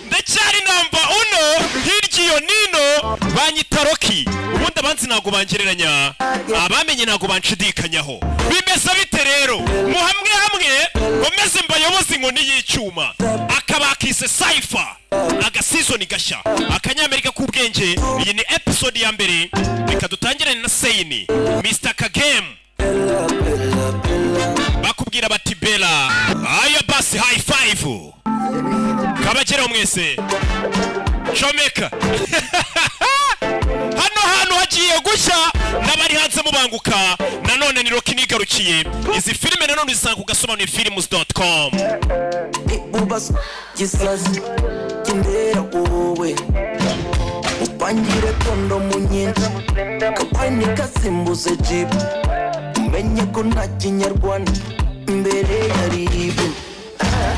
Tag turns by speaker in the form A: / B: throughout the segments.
A: ndacyari namba uno hirya iyo nino banyita Rocky. Ubundi abanzi ntago bangereranya, abamenye ntago banshidikanyaho. Bimeze bite rero? Muhamwe hamwe komeze mbayobozi inkoni y'icyuma. Akabakise CYPHER agasizoni gashya akanyamerika k'ubwenge. Iyi ni episode ya mbere. Reka dutangirane na Sayini Mr. Kagame. Bakubwira bati Bella aya basi high five kabageraho mwese comeka. Hano hantu hagiye gushya n'abari hanze mubanguka. Nanone ni Rocky nigarukiye. Izi filime nanone zisanga ugasobanura films.com.
B: Ibubas gisazi kindera wowe upangire kondo munyenda kapani kasimbuze jeep umenye ko nta kinyarwanda mbere yari ibu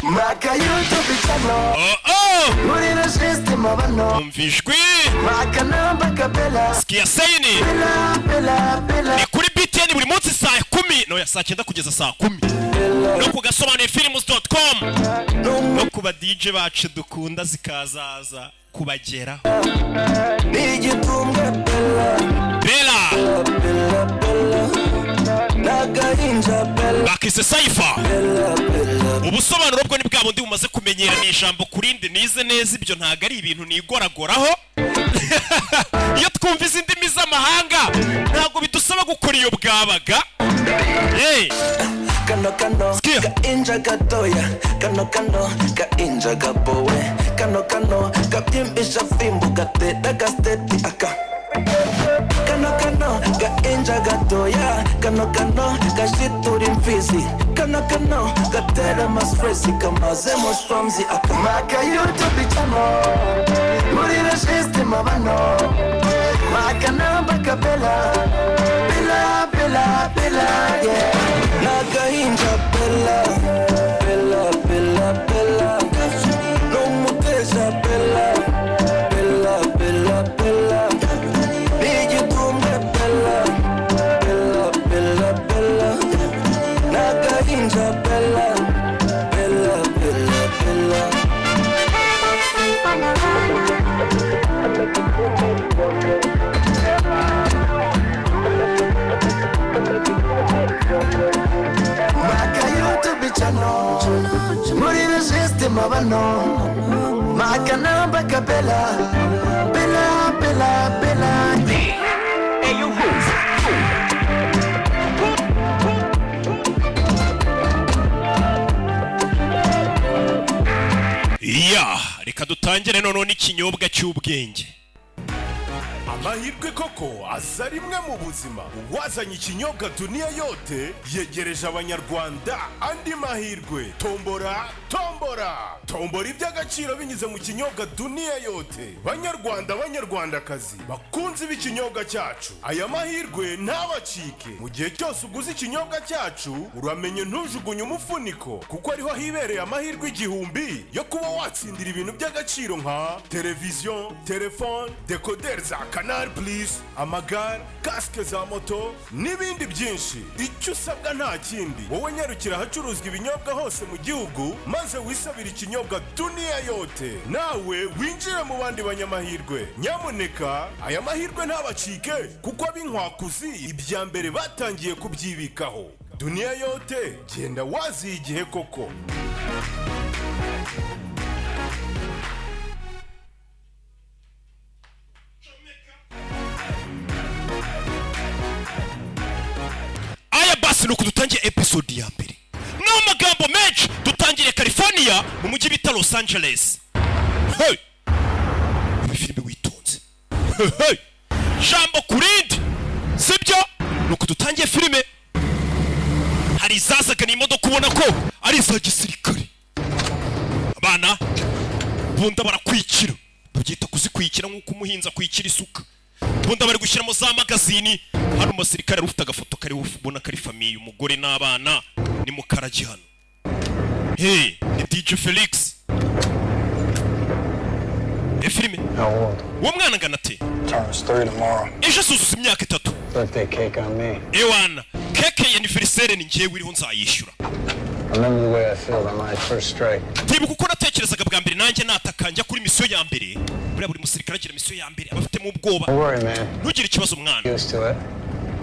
B: maka YouTube channel muri na system abano
A: umvijwe
B: maka namba kabela
A: sikia Sayini
B: bela
A: ni kuri BTN buri munsi saa 10 no ya saa 9 kugeza saa 10 no kugasobanura films.com no kuba DJ bacu dukunda zikazaza kubagera
B: n'igitumwe bela nagahinja bela
A: bakise CYPHER. Ubusobanuro bwo ni bwa bundi bumaze kumenyera ni ijambo kurinde nize neza ibyo ntago ari ibintu nigoragoraho. Iyo twumva izindimi z'amahanga ntago bidusaba gukora iyo bwabaga.
B: Kano ka inja gatoya kano ka inja gabowe kano ka byimbisha fimbo gatera gasteti aka kano ka inja gatoya kano ka shitura imfizi kano gatera masfresi kamaze mosfamzi aka maka YouTube channel muri na system abano maka namba kabela bela yeah nagahinja bela no muteza bela nigitumwe bela nagahinja bela maka YouTube channel muri na system abano maka namba kabela bela hey you
A: ya reka dutangire none n'ikinyobwa cy'ubwenge.
C: Amahirwe koko aza rimwe mu buzima. Uwazanye ikinyobwa duniya yote yegereje abanyarwanda andi mahirwe. Tombora iby'agaciro binyuze mu kinyobwa duniya yote. Banyarwandakazi bakunze ikinyobwa cyacu, aya mahirwe ntabacike. Mu gihe cyose uguze ikinyobwa cyacu uramenye ntujugunye umufuniko, kuko ariho hibereye amahirwe 1000 yo kuba watsindira ibintu by'agaciro nka televiziyo, telefone, decoder za Canal Plus, amagare, casque za moto n'ibindi byinshi. Icyo usabwa nta kindi, wowe nyarukira ahacuruzwa ibinyobwa hose mu gihugu maze wisabira ikinyobwa duniya yote, nawe winjire mu bandi banyamahirwe. Nyamuneka aya mahirwe ntabacike, kuko abinkwakuzi ibya mbere batangiye kubyibikaho. Duniya yote, genda wazi igihe koko.
A: Nuko dutangiye episode ya mbere. No magambo menshi dutangire California mu mujyi bita Los Angeles. Hey! Filime witonze. Hey! Jambo kurindi. Sibyo? Nuko dutangiye filime. Hari zazaga ni imodoka kubona ko ari za gisirikare. Abana bunda barakwikira. Babyita kuzikwikira nk'uko umuhinza kwikira isuka. Bunda bari gushyiramo za magazini. Hano umusirikare ufite agafoto kari ubona kari famiye umugore n'abana ni mukaragi hano. Hey, ni DJ Felix. Filime. Uwo mwana ngana ate?
D: Turns 3 tomorrow.
A: Ejo asuzuza imyaka 3.
D: Birthday cake on me.
A: Ewana, keke ya anniversaire ni ngiye wiriho nzayishyura.
D: I remember the way I felt on my first strike.
A: Tibuka uko natekerezaga bwa mbere nanjye nataka njya kuri misiyo ya mbere. Buri musirikare agira misiyo ya mbere abafitemo ubwoba.
D: Don't worry, man.
A: Ntugire ikibazo mwana.
D: Used to it.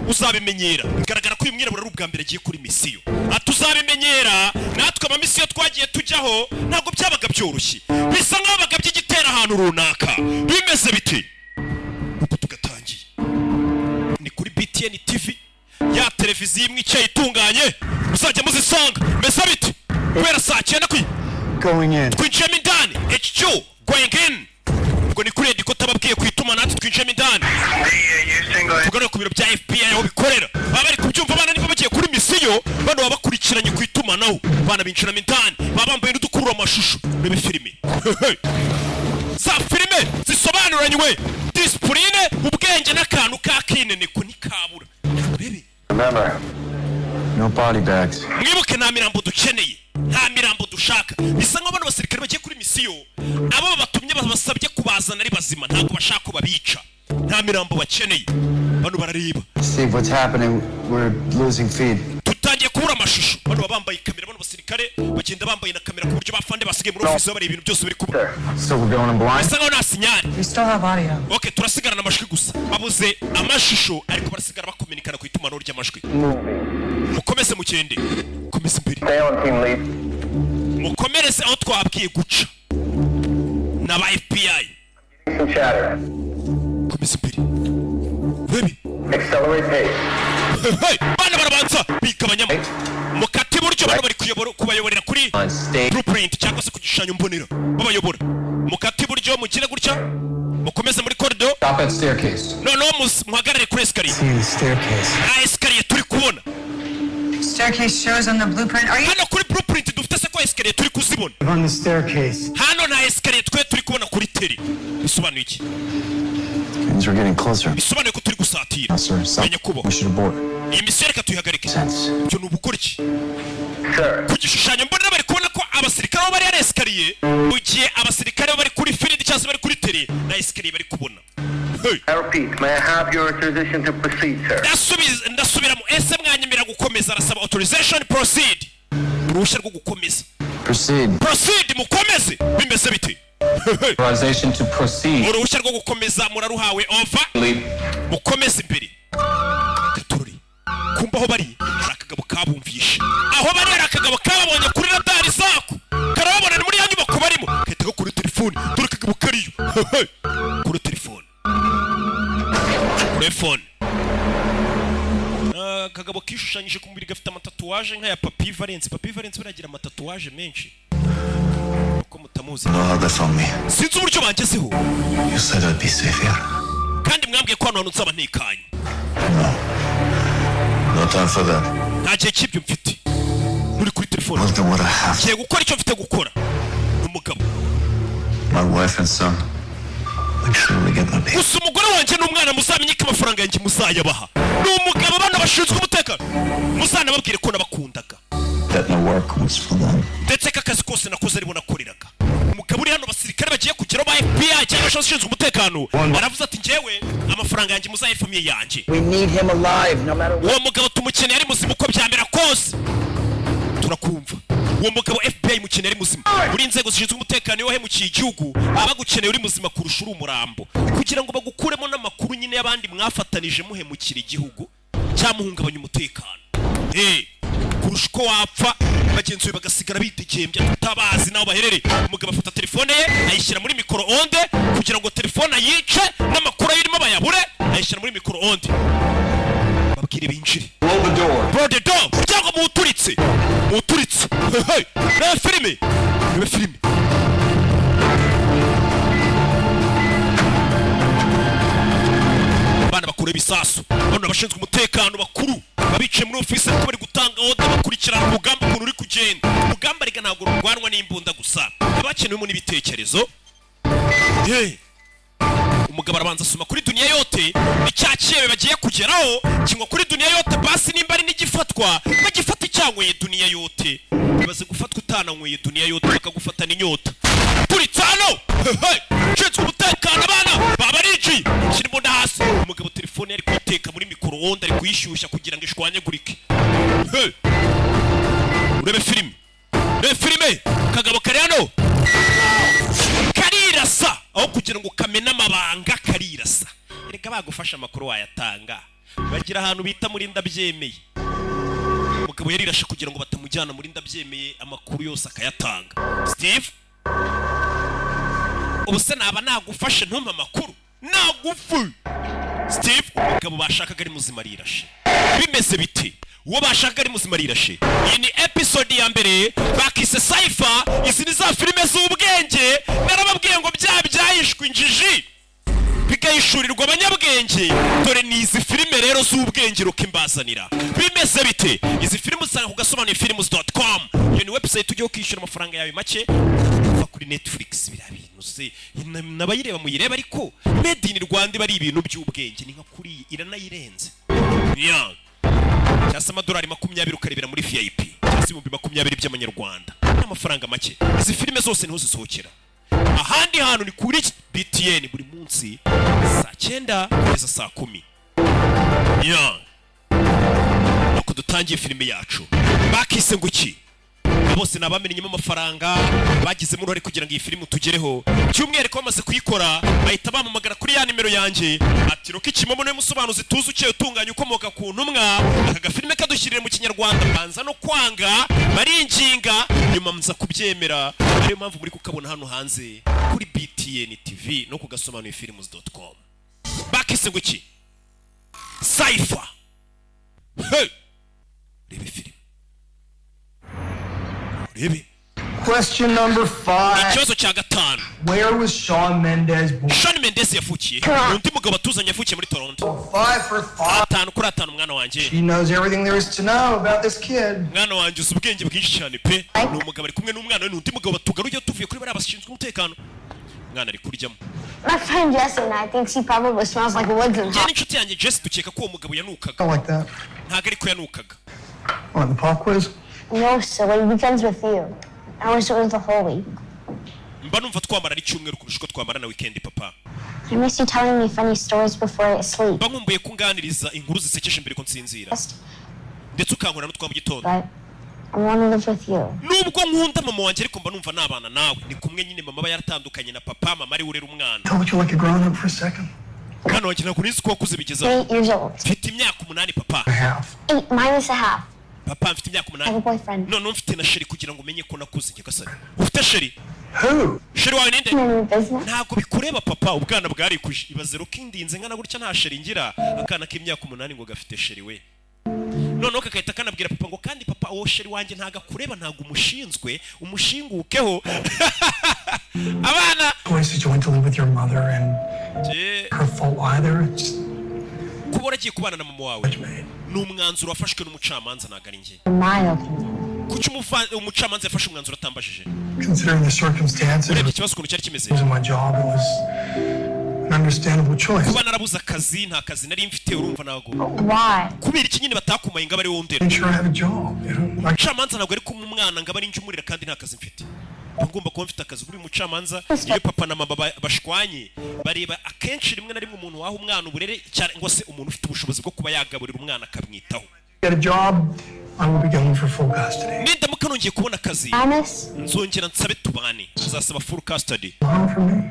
A: Uzabimenyera. Bigaragara ko uyu mwirabura ari ubwa mbere agiye kuri misiyo. Tuzabimenyera. Natwe ama misiyo twagiye tujyaho ntabwo byabaga byoroshye. Bisa nk'aho bagabye igitera ahantu runaka. Bimeze biti. Uko tugatangiye. Ni kuri BTN TV. Ya televiziyo imwe icyayi itunganye. Uzajya muzisanga. Mbese biti. Kubera saa 9 kwi.
D: Going in.
A: Twinjiyemo indani. HQ. Going in. Ubwo ni kuri ediko tababwiye kwituma natwe twinjiyemo indani. Tugana ku biro bya FBI aho bikorera. Baba bari kubyumva abana niba bagiye kuri misiyo, bano baba bakurikiranye ku itumanaho. Bana binjiramo indani. Baba bambaye n'udukurura amashusho. Rebe filime. Za filime zisobanuranywe. Discipline, ubwenge n'akantu ka kinene ko nikabura. Rebe.
D: Remember, no body bags.
A: Mwibuke nta mirambo dukeneye. Nta mirambo dushaka. Bisa nk'aho bano basirikare bagiye kuri misiyo, abo batumye basabye kubazana ari bazima ntabwo bashaka ko babica. Nta mirambo bakeneye. Bano barareba.
D: Steve, what's happening? We're losing feed.
A: Tutangiye kubura amashusho. Bano bambaye kamera, bano basirikare bagenda bambaye na kamera ku buryo bafande basigaye muri office bari ibintu byose biri kuba.
D: So we're going in blind?
A: Bisa nk'aho nta sinyari.
E: We still have audio.
A: Okay, turasigarana amashwi gusa. Babuze amashusho ariko barasigara bakominikana ku itumanaho ry'amashwi. Mukomeze mugende. Mukomeze imbere.
D: Stay on team lead.
A: Mukomereze aho twabwiye guca. N'aba FBI.
D: Some chatter.
A: Mukomeze imbere. Baby.
D: Accelerate pace.
A: Hey, bana barabanza bigabanyamo. Mukati buryo bano bari kubayoborera kuri blueprint cyangwa se ku gishushanyo mbonera. Babayobora. Mukati buryo mugire gutya. Mukomeze muri corridor.
D: Stop at staircase.
A: No, muhagarare kuri escalier.
D: See the staircase.
A: Escalier turi kubona.
E: Staircase shows on the blueprint. Are you?
A: Hano kuri blueprint dufite se ko escalier turi kuzibona.
D: On the staircase.
A: Hano na escalier turi kubona kuri teri. Bisobanuye iki?
D: Things are getting closer.
A: Bisobanuye ko turi gusatira.
D: Sir,
A: Menya kubo.
D: we should abort.
A: Iyi misiyo reka tuyihagarike.
D: Sense.
A: Ibyo ni ubukora iki?
D: Sir.
A: Ku gishushanyo mbonera bari kubona ko abasirikare bari ari escalier, mu gihe abasirikare bari kuri field cyangwa bari kuri teri na escalier bari kubona. Hey.
F: I repeat, may I have your authorization to proceed, sir?
A: Ndasubiramo ese mwanyemera gukomeza, arasaba authorization proceed. Uruhushya rwo gukomeza. Proceed mukomeze. Bimeze bite?
D: Authorization to proceed.
A: Uruhushya rwo gukomeza muraruhawe over. Mukomeze imbere. Katururi. Kumba aho bari akagabo kabumvishe. Aho bari akagabo kababonye kuri radari zako. Karababona ni muri ya nyubako barimo. Kahita kuri telefone. Dore akagabo kariyo. Kuri telefone. Telefone. Kagabo kishushanyije ku mubiri gafite amatatuwaje nk'aya Papi Valence. Papi Valence baragira amatatuwaje menshi. Uko mutamuzi. Sinzi uburyo bangezeho.
B: You said I'd be safe here.
A: Kandi mwambwiye ko hano hantu nzaba ntekanye.
B: No time for that.
A: Nta gihe cy'ibyo mfite. Muri kuri telefone.
B: I'll do what I have.
A: Ngiye gukora icyo mfite gukora. N'umugabo.
B: My wife and son. Make sure we get my baby.
A: Gusa umugore wanjye n'umwana muzamenye ko amafaranga yanjye muzayabaha. N'umugabo bana bashinzwe umutekano. Muzanababwire ko nabakundaga.
B: That no work was for them.
A: Ndetse kakazi kose nakoze arimo nakoreraga. Umugabo uri hano basirikare bagiye kugera ba FBI cyangwa abashinzwe umutekano. Aravuze ati njyewe amafaranga yanjye muzaye famiye yanjye.
F: We need him alive, no matter what.
A: Uwo mugabo tumukeneye ari muzima uko byambera kose. Turakumva. Uwo mugabo FBI mukeneye ari muzima. Uri inzego zishinzwe umutekano wahemukiye igihugu, abagukeneye uri muzima kurusha uri umurambo. Kugira ngo bagukuremo n'amakuru nyine y'abandi mwafatanije muhemukira igihugu cyamuhungabanya umutekano. Kurusha uko wapfa bagenzi be bagasigara bitegembya tutabazi naho baherere. Umugabo afata telefone ye ayishyira muri micro onde kugira ngo telefone ayice n'amakuru ayirimo bayabure, ayishyira muri micro onde. Babwire binjire. Blow the door. Cyangwa muturitse. Hey, na filime. Ni filime. Bana bakure bisasu. Bano abashinzwe umutekano bakuru. Babice muri office ariko bari gutanga order bakurikirana urugamba ukuntu uri kugenda. Urugamba riga ntabwo rurwanwa n'imbunda gusa. Abakenewemo n'ibitekerezo. Umugabo arabanza asoma kuri duniya yote icyakiye bagiye kugeraho kingwa kuri duniya yote basi nimba ari n'igifatwa bagifata icyanyweye duniya yote bibaze gufatwa utananyweye duniya yote bakagufata n'inyota turi tsano cyo umutekano abana babariji kirimo hasi. Umugabo telefone yari kwiteka muri micro onde ari kuyishyushya kugira ngo ishwanyagurike. Urebe filime kagabo kari hano kugira ngo kamena amabanga karirasa. Erega bagufasha amakuru wayatanga bagira ahantu bita muri ndabyemeye. Umugabo yarirashe kugira ngo batamujyana muri ndabyemeye amakuru yose akayatanga. Steve ubuse naba nagufashe ntumpa amakuru nagufu. Steve umugabo bashakaga ari muzima rirashe. Bimeze biti uwo bashakaga ari muzima rirashe. Iyi ni episode ya mbere bakise Cypher. Izi ni za filime z'ubwenge narababwiye ngo byayishwe injiji bigayishurirwa abanyabwenge. Dore ni izi filime rero z'ubwenge rukimbazanira. Bimeze bite izi filime usanga ku gasobanuyefilms.com. Iyo ni website ujye ukishyura amafaranga yawe make uva kuri Netflix. Bira bintu se nabayireba muyireba ariko made in Rwanda bari ibintu by'ubwenge ni nka kuri iranayirenze. Yeah. Cyasa amadolari 20 ukarebera muri VIP cyasa 20,000 by'amanyarwanda n'amafaranga make. Izi filime zose niho zisohokera. Ahandi hantu ni kuri BTN buri munsi saa 9 kugeza saa 10. Yeah. Nuko dutangiye filime yacu. Bakise ngo iki? Bose nabamenyemo amafaranga bagizemo uruhare kugira ngo iyi filime tugereho. Cyumwereko bamaze kuyikora bahita bamamagara kuri ya nimero yanjye ati Rock Kimomo niwe musobanuzi tuzi ucye utunganya ukomoka ku ntumwa. Aka filime kadushyirire mu kinyarwanda banza no kwanga barinjinga nyuma mza kubyemera. Ariyo mpamvu muri kukabona hano hanze kuri BTN TV no ku gasobanuyefilms.com. Bakise ngo iki? Cypher. Hey! Rebe filime. Rebe.
G: Question number 5.
A: Ikibazo cya gatanu.
G: Where was Shawn Mendes born?
A: Shawn Mendes yafukiye. Undi mugabo atuzanye yafukiye muri Toronto.
G: 5 for 5.
A: Atanu kuri atanu mwana wanje.
G: She knows everything there is to know about this kid.
A: Mwana wanje uzi ubwenge bwinshi cyane pe. Ni umugabo ari kumwe n'umwana we n'undi mugabo batugaruye tuvuye kuri bari abashinzwe umutekano. Mwana ari kuryamo.
H: My friend Jesse and I think she probably smells like woods and
A: Cyane inshuti yanjye Jesse dukeka ko uwo mugabo yanukaga.
G: I like that.
A: Ntago ariko yanukaga.
G: On the pop quiz?
H: No, silly. Weekends with you. I wish it was the whole week.
A: Mba numva twamara ari cyumweru kurusha uko twamara na weekend papa.
H: I miss you telling me funny stories before I sleep.
A: Mba nkumbuye kunganiriza inkuru zisekeje mbere ko nsinzira. Ndetse ukankora no twaba gitondo.
H: But I want to live with you.
A: Nubwo nkunda mama wanjye ariko mba numva nabana nawe. Ni kumwe nyine mama yaratandukanye na papa mama ari urera umwana.
G: Don't you like a grown up for a second?
A: Mwana wanjye ntabwo nizi ko wakuze bigeza.
H: 8 years old.
A: Mfite imyaka 8 papa.
G: I have.
H: 8 minus a half.
A: Papa mfite imyaka
H: I have a
A: 8.
H: boyfriend.
A: None mfite na sheri kugira ngo umenye ko nakuze nyagasani. Ufite sheri?
G: Who?
A: Sheri wawe ninde?
H: None of your business.
A: Ntabwo bikureba papa ubwana bwari kuje. Ibaze Rock indinze ngana gutya nta sheri ngira akana k'imyaka 8 ngo gafite sheri we. None kakahita kanabwira papa ngo kandi papa uwo sheri wanjye ntaga kureba ntago umushinzwe umushingukeho. Abana
G: Choice that you went to live with your mother and her fault either. It's
A: kubora giye kubana na mama wawe.
G: made.
A: N'umwanzuro wafashwe n'umucamanza nagari nge.
H: My opinion.
A: Kuki umucamanza yafashe umwanzuro atambajije?
G: Considering the circumstances,
A: Urebye
G: it
A: ikibazo ukuntu cyari kimeze.
G: was my job. It was an understandable choice.
A: Kuba narabuze akazi nta kazi nari mfite urumva nago.
H: Why?
A: Kubera iki nyine batakumaye ngo abari wowe ndera.
G: Make sure I have a job. You know, like
A: Umucamanza ntabwo ari kumwe umwana ngo abari njumurira kandi nta kazi mfite. Ngomba kuba mfite akazi kuri umucamanza iyo papa na mama bashwanye bareba akenshi rimwe na rimwe umuntu waha umwana uburere cyane ngo se umuntu ufite ubushobozi bwo kuba yagaburira umwana akamwitaho.
G: get a job, I will be going for full custody.
A: Nindamuka nongeye kubona akazi
H: Promise?
A: nzongera nsabe tubane tuzasaba full custody.
G: For me?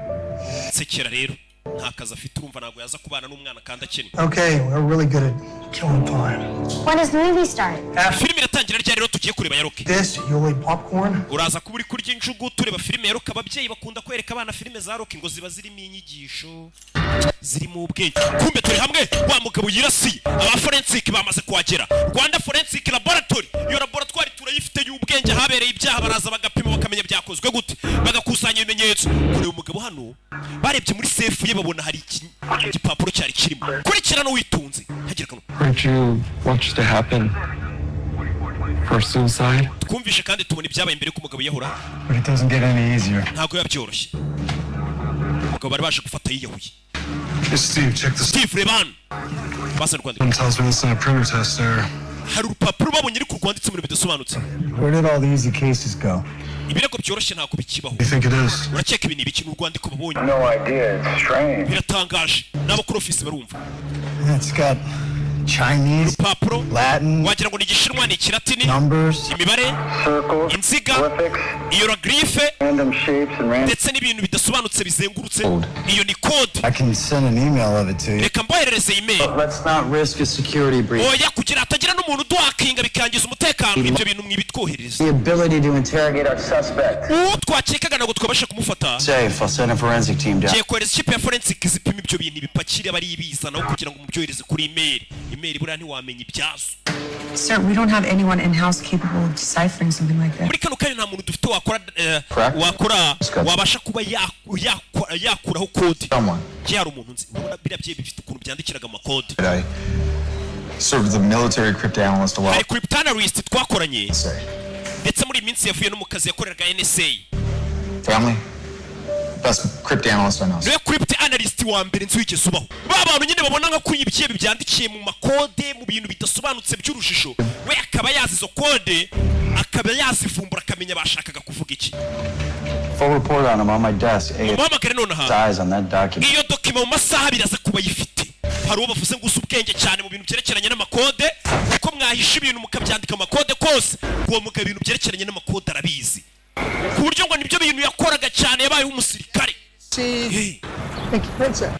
A: Sekera rero nta kazi afite urumva ntabwo yaza kubana n'umwana kandi akennye.
G: Okay, we're really good at killing time.
H: When does the movie start?
A: Filime iratangira ryari rero tugiye kureba ya Rock?
G: This, you'll eat popcorn.
A: Uraza kuba uri kurya injugu tureba filime ya Rock. Ababyeyi bakunda kwereka abana filime za Rock ngo ziba zirimo inyigisho zirimo ubwenge. Kumbe turi hamwe wa mugabo yirasi aba forensic bamaze kuhagera. Rwanda Forensic Laboratory iyo laboratoire turayifite y'ubwenge habereye ibyaha baraza bagapima bakamenya byakozwe gute bagakusanya ibimenyetso. Kure umugabo hano barebye muri safe ye babona hari igipapuro cyari kirimo. Kurikirana witunze hagira kano.
D: Heard you watch to happen for suicide?
A: Twumvishe kandi tubona ibyabaye imbere ko umugabo yahura.
D: But it doesn't get any easier.
A: Ntabwo yabyoroshye. Umugabo bari baje gufata yiyahuye.
D: Hey, Steve, check this.
A: Steve Reban basa Rwanda.
D: Tells me this is a printer test there.
A: Hari urupapuro babonye ariko rwanditse muri bidasobanutse.
I: Where did all the easy cases go?
A: Ibirego byoroshye ntabwo bikibaho.
D: You think it is?
A: Urakeka ibi ni ibiki n'urwandiko babonye?
F: No idea. It's strange.
A: Biratangaje. N'abakuru office barumva.
I: It's got Chinese,
A: urupapuro
I: Latin,
A: wagira ngo ni igishinwa ni ikilatini
I: numbers,
A: imibare
F: Circles,
A: inziga
F: elliptics,
A: hieroglyphe
F: random shapes, and random...
A: ndetse n'ibintu bidasobanutse bizengurutse iyo ni code
I: I can send an email of it to you.
A: reka mboherereze email
I: Let's not risk a security breach.
A: oya kugira hatagira n'umuntu duhakinga bikangiza umutekano ibyo bintu mwibitwohereza
I: The ability to interrogate
F: Our suspect.
A: uwo twakekaga ntabwo twabasha kumufata
I: safe. I'll send a forensic team down.
A: ngiye kohereza ikipe ya forensic zipima ibyo bintu ibipakire bari ibizanaho kugira ngo mubyohereze kuri email buriya ntiwamenya ibyazo
E: Sir, we don't have anyone in-house capable of deciphering something like that.
A: muri kano kanya nta muntu dufite wakora wabasha kuba yakuraho kode
D: Someone.
A: hari umuntu nzi urabona biriya bye bifite ukuntu byandikiraga amakode
D: I served as a military cryptanalyst a while.
A: hari cryptanalyst twakoranye
D: Say,
A: ndetse muri iyi minsi yavuye no mu kazi yakoreraga NSA
D: family, best cryptanalyst I know.
A: niwe cryptanalyst wa mbere nzi wigeze ubaho ba bantu nyine babona nka kuri ibyo byandikiye mu makode mu bintu bidasobanutse by'urujijo we akaba yazi izo kode akaba yazivumbura akamenya bashakaga kuvuga iki
I: Full report on him on my desk.
A: muhamagare nonaha
I: Eyes on that document.
A: iyo dokima mu masaha abiri aza kuba yifite hari uwo bavuze ngo uzi ubwenge cyane mu bintu byerekeranye n'amakode kuko mwahisha ibintu mukabyandika amakode kose uwo mugabo ibintu byerekeranye n'amakode arabizi ku buryo ngo nibyo bintu yakoraga cyane yabayeho umusirikare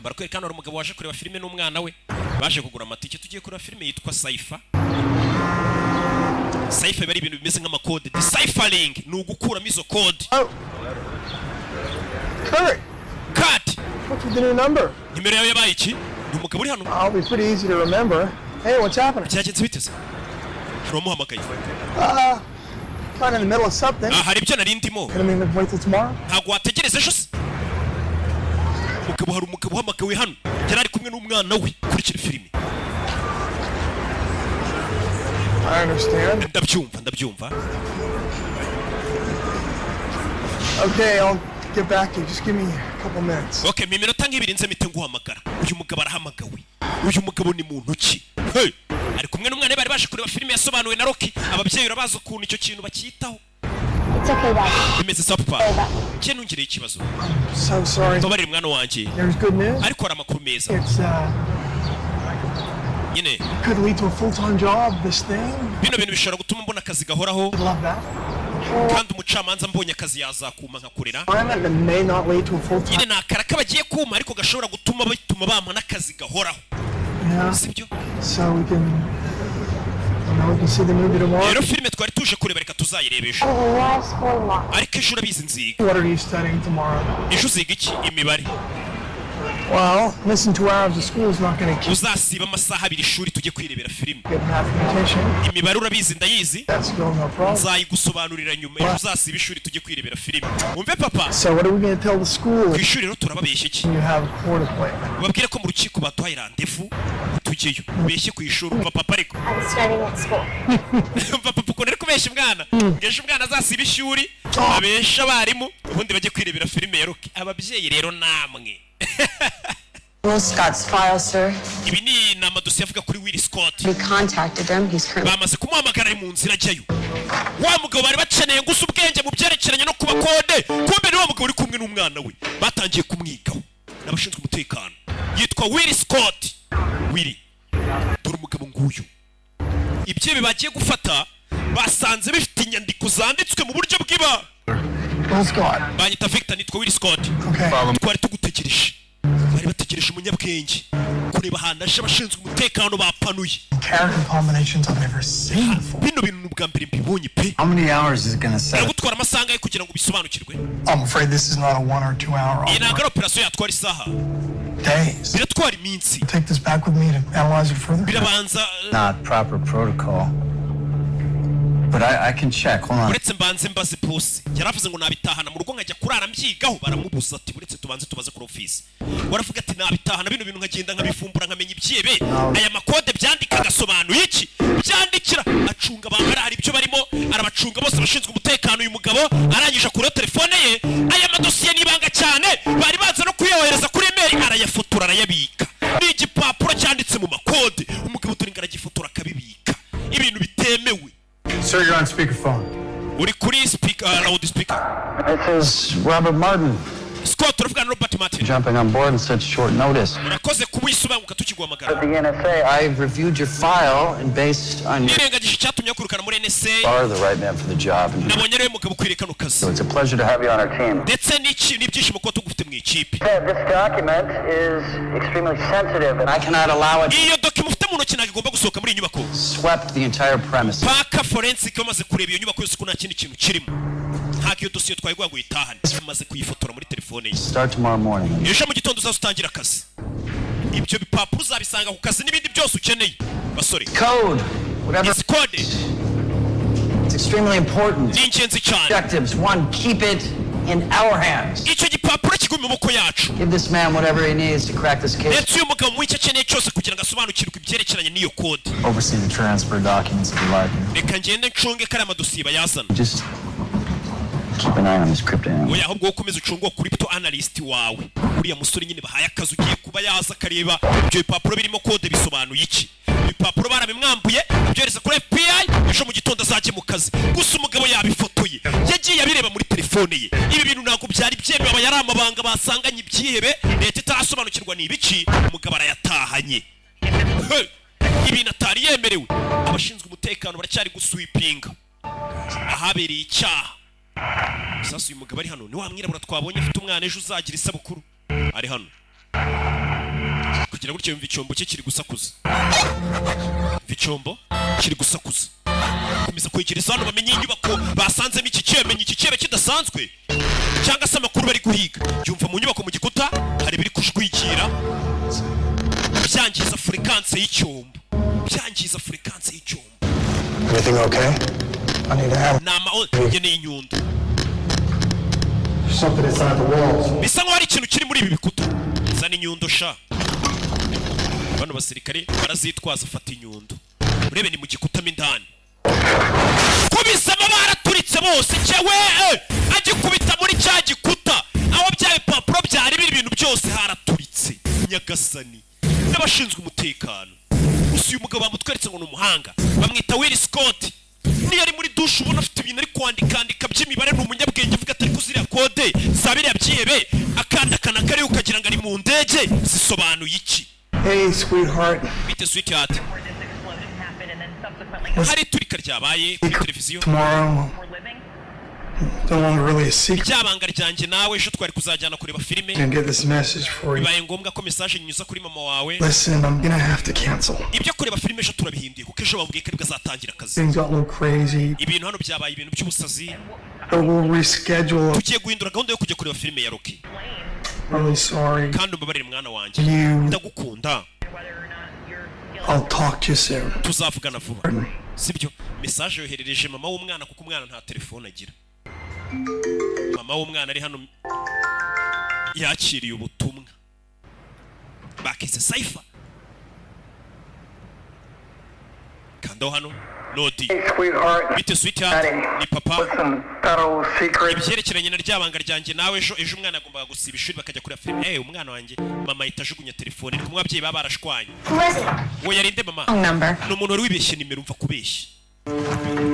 A: barakwereka hano hari umugabo waje kureba filime n'umwana we baje kugura amatike tugiye kureba filime yitwa CYPHER biba ari ibintu bimeze nk'amakode deciphering ni ugukuramo izo kode Cut!
J: What's with the new number?
A: nimero yawe yabaye iki ni umugabo uri hano
J: I'll be pretty easy to remember. Hey, what's happening?
A: byagenze biteze hari uwamuhamagaye
J: Kind of in the middle of something.
A: hari ibyo nari ndimo
J: Gonna mean to wait till tomorrow?
A: ntabwo wategereza ejo se hari umugabo uhamagawe hano yari ari kumwe n'umwana we kurikira filime
J: I understand.
A: ndabyumva
J: Okay, I'll get back to you. Just give me a couple minutes.
A: okay mu minota nk'ibiri nze mpite nguhamagara uyu mugabo arahamagawe uyu mugabo ni muntu ki hey ari kumwe n'umwana we bari baje kureba filime yasobanuwe na Rocky ababyeyi urabaza ukuntu icyo kintu bacyitaho
H: It's okay, Dad.
A: bimeze sa papa cye nungire ikibazo
J: So sorry.
A: tubarire mwana wanjye
J: There's good news.
A: ariko hari amakuru meza
J: It's
A: nyine
J: could lead to a full-time job. This thing.
A: bino bintu bishobora gutuma mbona akazi gahoraho
J: Love that.
A: kandi umucamanza mbonye akazi yazakuma nkakorera
J: It may not lead to a full-time.
A: nyine ni akara kabagiye kuma ariko gashobora gutuma bituma bampa n'akazi gahoraho
J: Yeah.
A: sibyo
J: So we can see the movie tomorrow.
A: rero filime twari tuje kureba reka tuzayirebesha
H: You have school tomorrow.
A: ariko ejo urabizi nziga
J: What are you studying tomorrow?
A: ejo uziga iki imibare
J: Well, missing 2 hours of school is not going to keep
A: uzasiba amasaha abiri ishuri tujye kwirebera filime
J: good mathematician.
A: imibare urabizi ndayizi
J: That's still no problem.
A: nzayigusobanurira nyuma ejo uzasiba ishuri tujye kwirebera filime wumve papa
J: So what are we going to tell the school
A: ku
J: if
A: ishuri rero turababeshya iki
J: you have a court appointment?
A: babwire ko mu rukiko baduhaye randevu tujyeyo ubeshye ku ishuri umva papa ariko
H: I'm studying at school.
A: umva papa ukuntu ari kubeshya umwana ngeje umwana azasiba ishuri abesha abarimu ubundi bajye kwirebera filime ya Rocky ababyeyi rero namwe
E: Will Scott's file, sir.
A: ibi ni amadosiye avuga kuri Will Scott
E: We contacted them. He's currently...
A: bamaze kumuhamagara ari mu nzira ajyayo wa mugabo bari bakeneye gusa ubwenge mu byerekeranye no kuba kode kumbe ni wa mugabo uri kumwe n'umwana we batangiye kumwigaho n'abashinzwe umutekano yitwa Will Scott Willy dore umugabo nguyu ibyo bagiye gufata basanze bifite inyandiko zanditswe mu buryo bw'iba
J: Will Scott.
A: banyita Victor nitwa Will Scott
J: Okay.
A: twari tugutegereje bari bategereje umunyabwenge kureba ahantu aje abashinzwe umutekano bapanuye
J: Character combinations I've never seen before.
A: bino bintu ubwa mbere mbibonye pe
I: How many hours is it gonna set?
A: biragutwara amasaha angahe kugira ngo bisobanukirwe
J: I'm afraid this is not a 1 or 2 hour
A: iyi ntabwo
J: operation.
A: ari operasiyo yatwara isaha
J: Days.
A: biratwara iminsi
J: Take this back with me to analyze it further.
A: birabanza
I: Not proper protocol. But I can check. Hold on.
A: uretse mbanze mbaze bosi yaravuze ngo nabitahana mu rugo nkajya kurara mbyigaho baramubuza ati uretse tubanze tubaze kuri ofisi waravuga ati nabitahana bino bintu nkagenda nkabivumbura nkamenya ibyebe aya makode byandika agasobanuye iki byandikira acunga abantu hari ibyo barimo arabacunga bose bashinzwe umutekano uyu mugabo arangije kuri telefone ye aya madosiye nibanga cyane bari baza no kuyohereza kuri email arayafotora arayabika ni igipapuro cyanditse mu makode umugabo turi ngaragifotora akabibika ibintu bitemewe.
I: Sir, you're on speakerphone.
A: Uri kuri speaker, loud speaker.
I: This is Robert Martin.
A: Scott turavuga na Robert Martin.
I: Jumping on board in such short notice.
A: Urakoze kubisubanguka tukigwamagara.
I: At the NSA, I've reviewed your file and based on your
A: nirengagije cyatumye kurukana muri NSA.
I: Are the right man for the job.
A: Nabonye rero mugabo kwireka no kazi.
I: So it's a pleasure to have you on our team.
A: Ndetse n'ibyishimo ko tugufite mu ikipe.
I: This document is extremely sensitive and I cannot allow it.
A: Iyo document ufite mu ntoki nagomba gusohoka muri inyubako.
I: Swept the entire premise.
A: Paka forensic bamaze kureba iyo nyubako yose ko nta kindi kintu kirimo. Nta kiyo dosiye twayigwa ngo yitahane. Maze kuyifotora muri telefone ye.
I: Start tomorrow morning.
A: Ejo mu gitondo uzatangira akazi. Ibyo bipapuro uzabisanga ku kazi n'ibindi byose ukeneye. Basore.
I: Code. Whatever.
A: It's code.
I: It's extremely important.
A: Ni ingenzi cyane.
I: Objectives. One, keep it in our hands.
A: Icyo gipapuro kiguma mu maboko yacu.
I: Give this man whatever he needs to crack this case.
A: Ndetse uyu mugabo mu icyo akeneye cyose kugira ngo asobanukirwe ibyerekeranye n'iyo code.
I: Oversee the transfer documents if you like.
A: Reka ngende ncunge kari amadosiye bayazana.
I: Just keep an eye on this crypto analyst.
A: Oya ahubwo ukomeza ucunga crypto analyst wawe. Uriya musore nyine bahaye akazi ugiye kuba yaza kareba ibyo bipapuro birimo code bisobanuye iki. Ibipapuro barabimwambuye byoreza kuri FBI ejo mu gitondo azajye mu kazi. Gusa umugabo yabifotoye. Yagiye abireba muri telefone ye. Ibi bintu ntabwo byari byemewe aba yari amabanga basanganye ibyihebe. Leta itarasobanukirwa ni ibiki umugabo arayatahanye. Ibintu atari yemerewe. Abashinzwe umutekano baracyari guswipinga. Ahabereye icyaha. Sasa uyu mugabo ari hano ni wa mwirabura twabonye afite umwana ejo uzagira isabukuru ari hano kugira gutyo yumva icyombo cye kiri gusakuza icyombo kiri gusakuza komeza kwegeriza hano bamenye inyubako basanzemo iki cyebe kidasanzwe cyangwa se amakuru bari guhiga yumva mu nyubako mu gikuta hari biri kujwigira byangiza frequency y'icyombo
J: Everything okay? I need a hammer.
A: nama ngeneye inyundo
J: Something inside the walls.
A: bisa nkaho hari ikintu kiri muri ibi bikuta zana inyundo sha bano basirikare barazitwaza afata inyundo urebe ni mu gikuta mindani kubisaba baraturitse bose cyewe agikubita muri cya gikuta aho bya bipapuro byari biri ibintu byose haraturitse nyagasani n'abashinzwe umutekano gusa uyu mugabo bamutweretse ngo ni umuhanga bamwita Will Scott niyo ari muri dushe ubona afite ibintu ari kwandika by'imibare ni umunyabwenge uvuga atari kuziriya kode zabiriya byihebe akandakana kariho ukagira ngo ari mu ndege zisobanuye iki.
J: Hey, sweetheart.
A: Bite sweetheart. Hari turika ryabaye kuri televiziyo.
J: Tomorrow. Don't want to really a secret.
A: Icyabanga ryanjye nawe ejo twari kuzajyana kureba filime.
J: Can get this message for you.
A: Bibaye ngombwa ko message nyuza kuri mama wawe.
J: Listen, I'm gonna have to cancel.
A: Ibyo kureba filime ejo turabihinduye kuko ejo bambwiye ko azatangira akazi.
J: Things got a little crazy.
A: Ibintu hano byabaye ibintu by'ubusazi.
J: We'll reschedule.
A: Tugiye guhindura gahunda yo kujya kureba filime ya Rocky.
J: I'm really sorry.
A: Kandi umbabarire mwana wanjye. Ndagukunda.
J: I'll talk to you soon.
A: Tuzavugana vuba. Sibyo message yoherereje mama w'umwana kuko umwana nta telefone agira. Mama w'umwana ari hano yakiriye ubutumwa. Bakise CYPHER. Kando hano Lodi. Bite sweetheart ni papa. Ibyerekeranye na ryabanga ryanjye nawe ejo umwana agomba gusiba ishuri bakajya kuri filime. Umwana wanjye mama itajugunya telefone ni kumwe ababyeyi baba barashwanye. Wo yarinde mama. No umuntu wari wibeshye nimero umva kubeshya.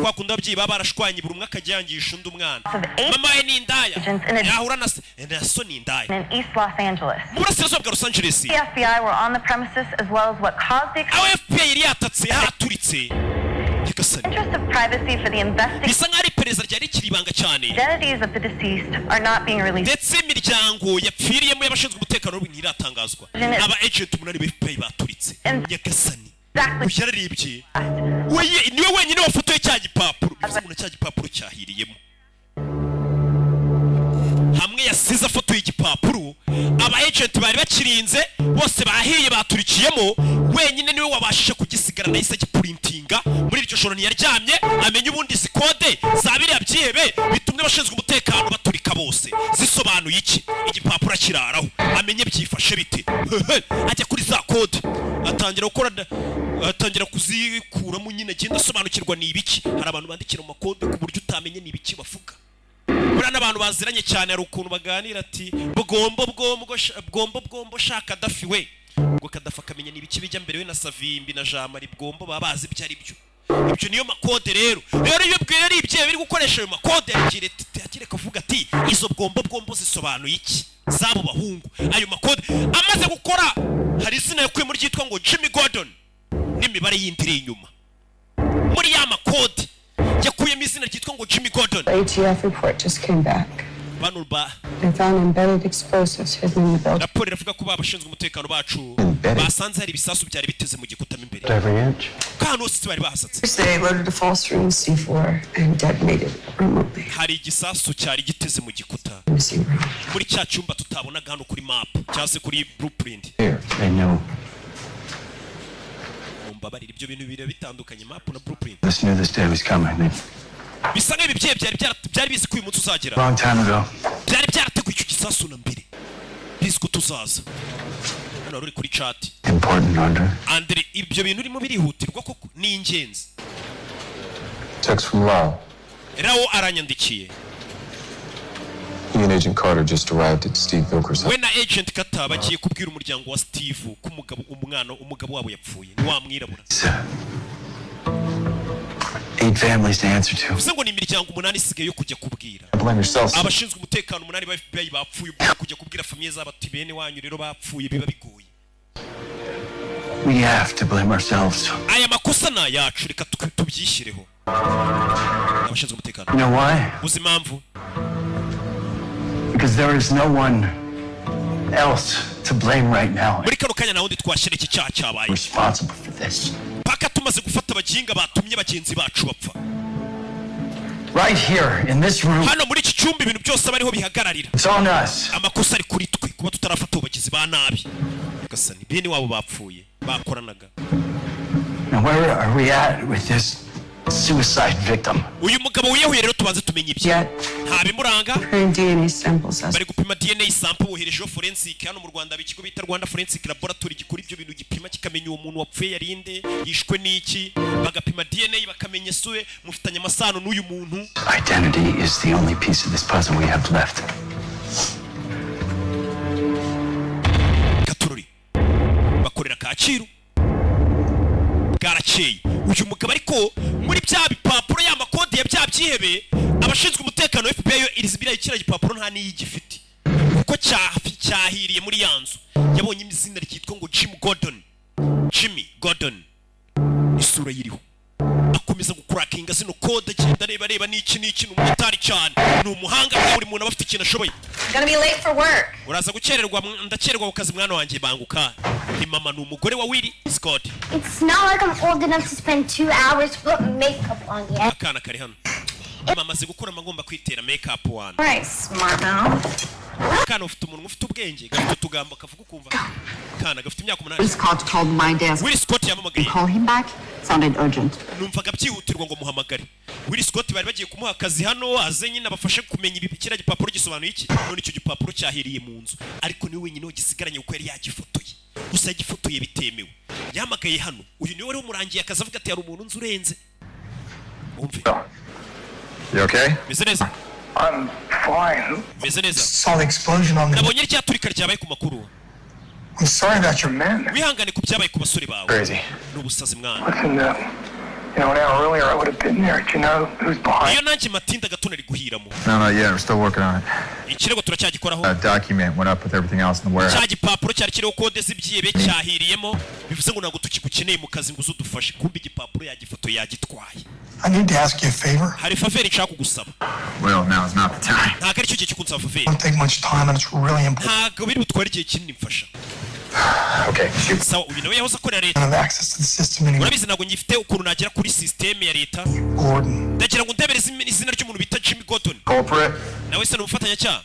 A: Kwa kundi ababyeyi baba barashwanye buri umwe akajyangisha undi umwana. Mama we ni indaya. Yahura na so ni indaya.
K: In East Los Angeles.
A: Mu burasirazuba bwa Los Angeles.
K: The FBI were on the premises as well as what caused the
A: FBI yari yatatse haturitse.
K: interest of privacy for the investigation.
A: Bisa nk'ari iperereza ryari kiribanga cyane.
K: Identities of the deceased are not being released.
A: Ndetse imiryango yapfiriyemo y'abashinzwe umutekano ntiratangazwa. Aba agent umunani ba FBI baturitse. Nyagasani. Uyarebye. Niwe wenyine wafotoye cya gipapuro. Bivuze ngo cya gipapuro cyahiriyemo. Hamwe yasize afotoye igipapuro, aba agent bari bakirinze bose bahiye baturikiyemo, wenyine niwe wabashije kugisigara na isa giprintinga muri iryo joro ntiyaryamye amenye ubundi zikode zabiriya byihebe bitumye abashinzwe umutekano baturika bose zisobanuye iki igipapuro akiraraho amenye byifashe bite ajya kuri za kode atangira kuzikuramo nyine agenda asobanukirwa ni ibiki hari abantu bandikira mu makode ku buryo utamenye ni ibiki bavuga burana abantu baziranye cyane ari ukuntu baganira ati bwombo shaka dafi we ngo Kadafi akamenya n'ibiki bijya mbere we na Savimbi na Jamari bwombo babazi ibyo niyo makode rero iyo bwira ari ibye biri gukoresha ayo makode agire kavuga ati izo bwombo zisobanuye iki zabo bahungu. Ayo makode amaze gukora hari izina yakuye muri ryitwa ngo Jimmy Gordon n'imibare yindire inyuma. Muri ya makode yakuyemo izina ryitwa ngo Jimmy Gordon.
E: The ATF report just came back.
A: Banurba.
E: They found embedded explosives hidden in the building.
A: Raporo iravuga ko babashinzwe umutekano bacu basanze hari ibisasu byari biteze mu gikuta imbere. Kandi hose bari bahasatse.
E: They loaded a false room C4 and detonated it remotely.
A: Hari igisasu cyari giteze mu gikuta. Muri cya cyumba tutabona hano kuri map cyangwa se kuri blueprint.
I: I know.
A: Umbabarira ibyo bintu bire bitandukanye map na blueprint.
I: This knew this day was coming.
A: Bisa nk'ibibye byari bizi ko uyu munsi uzagera.
I: Long time ago.
A: Byari byarateguye icyo gisasu na mbere. Bizi ko tuzaza. Hano ruri kuri chat.
I: Important order.
A: Andre ibyo bintu urimo birihutirwa koko ni ingenzi.
F: Text from Lyle.
A: Rao aranyandikiye.
F: He and Agent Carter just arrived at Steve Vilker's house.
A: We na Agent Carter bagiye kubwira umuryango wa Steve ko umugabo wabo yapfuye. Ni wa mwirabura.
I: 8 families to answer to.
A: Bivuze ngo ni imiryango 8 isigaye yo kujya kubwira.
F: Blame yourself.
A: Abashinzwe umutekano 8 ba FBI bapfuye kujya kubwira famiye z'abati bene wanyu rero bapfuye biba bigoye.
I: We have to blame ourselves.
A: Aya makosa na yacu reka tubyishyireho. Abashinzwe umutekano.
I: You know why?
A: Uzi impamvu?
I: Because there is no one else to blame right now.
A: Muri kano kanya nawundi twashyira iki cyaha cyabaye.
I: Responsible for this.
A: Paka tumaze gufata abaginga batumye bagenzi bacu bapfa.
I: Right here in this room.
A: Hano muri iki cyumba ibintu byose bariho bihagararira.
I: It's on us.
A: Amakosa ari kuri twe kuba tutarafata abagizi ba nabi. Yagasani bene wabo bapfuye bakoranaga.
I: Now where are we at with this suicide victim?
A: Uyu mugabo wiyahuye rero tubanze tumenye ibyo. Nta bimuranga.
E: DNA samples.
A: Bari gupima DNA sample woherejeho forensic hano mu Rwanda bikigo bita Rwanda Forensic Laboratory gikora ibyo bintu gipima kikamenya uwo muntu wapfuye yarinde yishwe n'iki bagapima DNA bakamenya suwe mufitanye amasano n'uyu muntu.
I: Identity is the only piece of this puzzle we have left.
A: Katururi bakorera Kacyiru bwarakeye uyu mugabo ariko muri bya bipapuro ya makode ya bya byihebe abashinzwe umutekano FBI yo irizibira ikira gipapuro nta n'iyigifite kuko cyahiriye muri yanzu yabonye izina ryitwa ngo Jimmy Gordon isura yiriho akomeza gukurakinga zino code agenda reba n'iki n'umutari cyane ni umuhanga buri muntu abafite ikintu ashoboye.
K: Gonna be late for work.
A: Uraza gukererwa ndakererwa ku kazi mwana wanjye banguka. Ni mama ni umugore wa Willy Scott.
H: It's not like I'm old enough to spend 2 hours putting makeup on yet.
A: Akana kari hano. Mama azi gukora amagomba kwitera makeup wana.
K: Right, smart mouth.
A: Akana ufite umuntu ufite ubwenge gafite utugambo kavuga ukumva. Kana gafite imyaka 8.
E: Willie Scott called my desk.
A: Willy Scott yamamagaye.
E: Call him back. Sounded urgent.
A: Numvaga byihutirwa ngo muhamagare. Willy Scott bari bagiye kumuha akazi hano aze nyine abafashe kumenya ibikira gipapuro gisobanuye iki. None icyo gipapuro cyahiriye mu nzu. Ariko ni wenyine wagisigaranye uko yari yagifotoye. Gusa yagifotoye bitemewe. Yamagaye hano. Uyu niwe wari umurangiye akazi avuga ati hari umuntu nzi urenze. Umve.
F: You okay?
A: Meze neza.
J: I'm fine.
A: Meze neza.
J: Saw the explosion on the...
A: Nabonye ryaturika ryabaye ku makuru.
J: I'm sorry about your men.
A: Wihangane ku byabaye ku basore bawe.
F: Crazy.
A: N'ubusazi mwana.
J: Listen, you know, an hour earlier I would have been there. Do you know who's behind?
A: Iyo nanjye matinda gato nari guhiramo.
F: No, not yet. We're still working on it.
A: Ikirego turacyagikoraho.
F: That document went up with everything else in the warehouse.
A: Cya gipapuro cyari kiriho kode z'ibyihebe cyahiriyemo bivuze ngo ntabwo tukigukeneye mu kazi ngo uzudufashe kumbi igipapuro yagifoto yagitwaye.
J: I need to ask you a favor.
A: Hari faveri nshaka kugusaba.
F: Well, now is not the time.
A: Ntabwo ari cyo gihe cyo kunsaba faveri.
J: It won't take much time and it's really important.
A: Ntabwo biri butware igihe kinini mfasha.
F: Okay, shoot.
A: Sawa uyu nawe yahoze akorera
J: I
A: leta.
J: don't have access to the system anymore.
A: Urabizi ntabwo ngifite ukuntu nagera kuri system ya leta.
J: Gordon.
A: Ndagira ngo ndebere izina ry'umuntu bita Jimmy Gordon.
F: Corporate.
A: Nawe se n'umufatanyacyaha.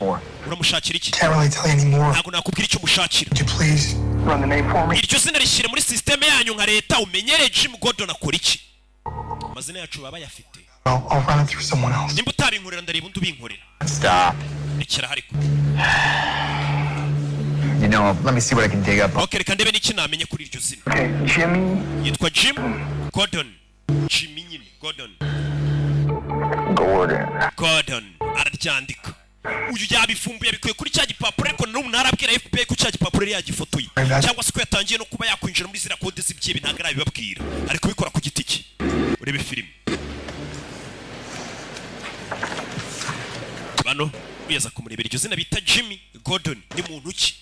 A: Uramushakira iki?
J: Can't really tell you anymore.
A: Ntabwo nakubwira icyo mushakira.
J: Could you please run the name for me?
A: Iryo zina rishyire muri system yanyu nka leta umenyere Jimmy Gordon akora iki. Amazina yacu baba yafite.
J: I'll run it through someone else.
A: Nimba utabinkorera ndareba undi ubinkorera.
F: Stop.
A: Rekera hariko.
F: You know, let me see what I can dig up.
A: Okay, reka ndebe n'iki namenye kuri iryo zina.
J: Okay, Jimmy.
A: Yitwa Jim Gordon. Jimmy nyine Gordon. Gordon araryandika. Uyu yabifumbuye bikuye kuri cya gipapuro ariko n'ubu ntarabwira FBI ko cya gipapuro yari yagifotoye. Cyangwa se ko yatangiye no kuba yakwinjira muri zira kode z'ibyibe ntabwo arabibabwira. Ari kubikora ku giti cye. Urebe filime. hano uyaza kumurebera iryo zina bita Jimmy Gordon ni muntu ki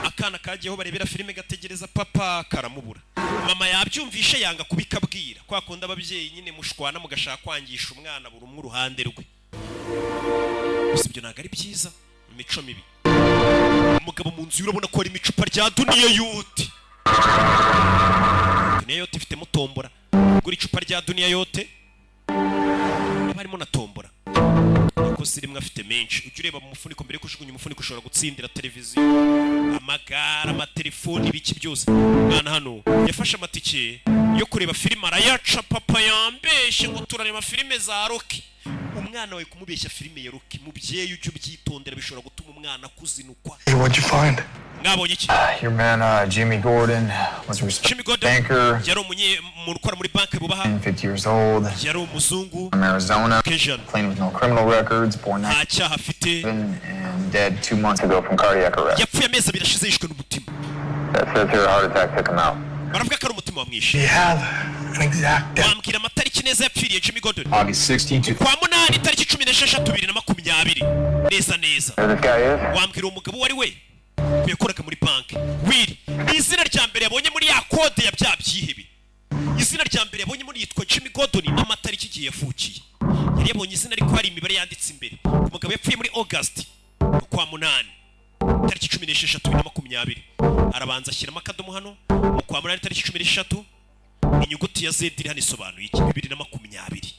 A: akana kagiyeho barebera filime gategereza papa karamubura mama yabyumvishe yanga kubikabwira kwa kunda ababyeyi nyine mushwana mugashaka kwangisha umwana buri umwe uruhande rwe gusa ibyo ntago ari byiza imico mibi umugabo mu nzu urabona ko ari imicupa rya duniya yote duniya yote ifite mutombora gura icupa rya duniya yote barimo na tombora ko sirimwe afite menshi ujye ureba mu mufuniko mbere yo kujugunya umufuniko ushobora gutsindira televiziyo amagara amatelefoni ibiki byose mwana hano yafashe amatike yo kureba filime arayaca papa yambeshe ngo turareba filime za Rocky umwana wawe kumubeshya filime ya Rocky mubyeyi ujye ubyitondera bishobora gutuma umwana kuzinukwa.
J: Hey, what'd you find?
A: Mwabonye iki?
I: Your man, Jimmy Gordon, was a respected banker.
A: Yari umuntu ukora muri banki bubaha.
I: 50 years old.
A: Yari umuzungu.
I: From Arizona.
A: Cajun.
I: Clean with no criminal records. Born
A: nta cyaha afite.
I: And dead 2 months ago from cardiac arrest.
A: Yapfuye amezi abiri ashize yishwe n'umutima.
I: That says here a heart attack took him out.
A: Baravuga ko ari umutima wamwishe.
J: Do you have an exact date?
A: Wambwira amatariki neza yapfiriye Jimmy Gordon.
I: August 16th.
A: Kwa munani tariki 16 2020. Neza neza. Wambwira umugabo wari we. Yakoraga muri banki. Wiri. Izina rya mbere yabonye muri ya kode ya bya byihebe. Izina rya mbere yabonye muri yitwa Jimmy Gordon amatariki igihe yavukiye. Yari yabonye izina ariko hari imibare yanditse imbere. Umugabo yapfuye muri August kwa munani. Tariki 16 2020. Arabanza ashyiramo akadomo hano. Kwa munani tariki 16. Inyuguti ya Z iri hano isobanuye iki 2020.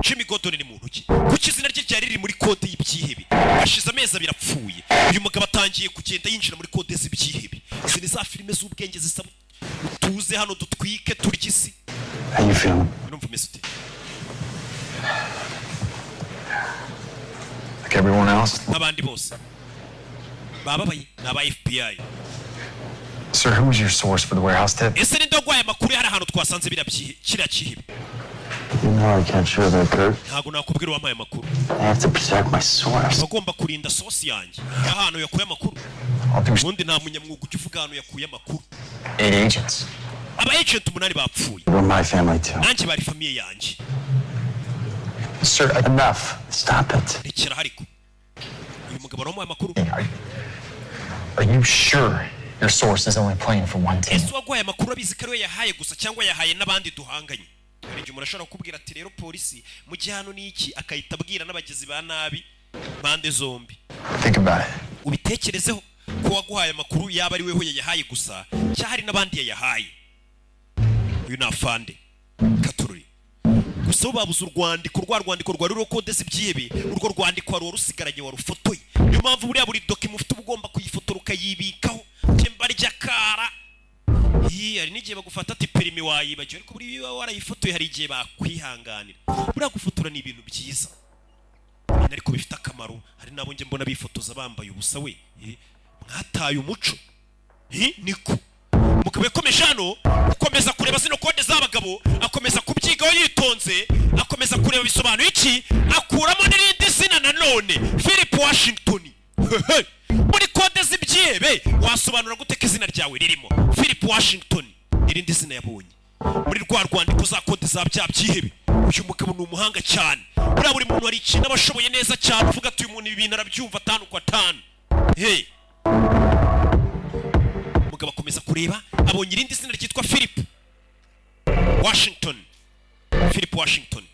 A: Jimmy Gordon ni muntu ki? Kuki izina rye ryari riri muri kode y'ibyihebe? Ashize amezi abiri apfuye. Uyu mugabo atangiye kugenda yinjira muri kode z'ibyihebe. Izi ni za filime z'ubwenge zisaba tuze hano dutwike turya isi.
I: How you feeling?
A: Numva umeze ute?
I: Like everyone else?
A: Abandi bose. Bababaye n'aba FBI.
I: Sir, who was your source for the warehouse tip?
A: Ese ni ndogwaye amakuru hari ahantu twasanze kiriya cyihebe.
I: You know I can't share that, Kurt.
A: Ntago nakubwira wampaye amakuru.
I: I have to protect my source.
A: Bagomba kurinda source yanjye. Ahantu yakuye amakuru. Ubundi nta munyamwuga ujya uvuga ahantu yakuye amakuru.
I: 8 agents.
A: Aba agent 8 bapfuye.
I: They were my family too.
A: Nanjye bari famiye yanjye.
I: Sir, enough. Stop it.
A: Rekera hariko. Uyu mugabo aramuha amakuru.
I: Are you sure your source is only playing for one team?
A: Ese wagwaye amakuru abizi ko ariwe yahaye gusa cyangwa yahaye n'abandi duhanganye? Hari igihe umuntu ashobora kukubwira ati rero polisi mu gihe hano ni iki akahita abwira n'abagizi ba nabi bande zombi.
I: Think about it.
A: Ubitekerezeho ko waguhaye amakuru yaba ari weho yayahaye gusa cyangwa hari n'abandi yayahaye. Uyu nafande Katururi. Gusa babuze urwandiko rwari ruro kode z'ibyihebe urwo rwandiko wari rusigaranye warufotoye. Niyo mpamvu buriya buri document ufite ugomba kuyifotora ukayibikaho. Temba ryakara. Hari n'igihe bagufata ati perimi wayibagiwe ariko buri warayifotoye hari igihe bakwihanganira. Buriya gufotora ni ibintu byiza. Ariko bifite akamaro. Hari nabo nge mbona bifotoza bambaye ubusa we. Mwataye umuco. Niko. Mukabe komeje hano ukomeza kureba zino kode z'abagabo akomeza kubyigaho yitonze akomeza kureba bisobanuye iki akuramo n'irindi zina nanone Philip Washington. Muri kode z'ibyihebe wasobanura gute ko izina ryawe ririmo Philip Washington irindi zina yabonye muri rwa rwandiko za kode za bya byihebe. Uyu mugabo ni umuhanga cyane. Buri muntu ari ikintu abashoboye neza cyane uvuga ati uyu muntu ibintu arabyumva 5 kwa 5. Mugabo akomeza kureba abonye irindi zina ryitwa Philip Washington. Philip Washington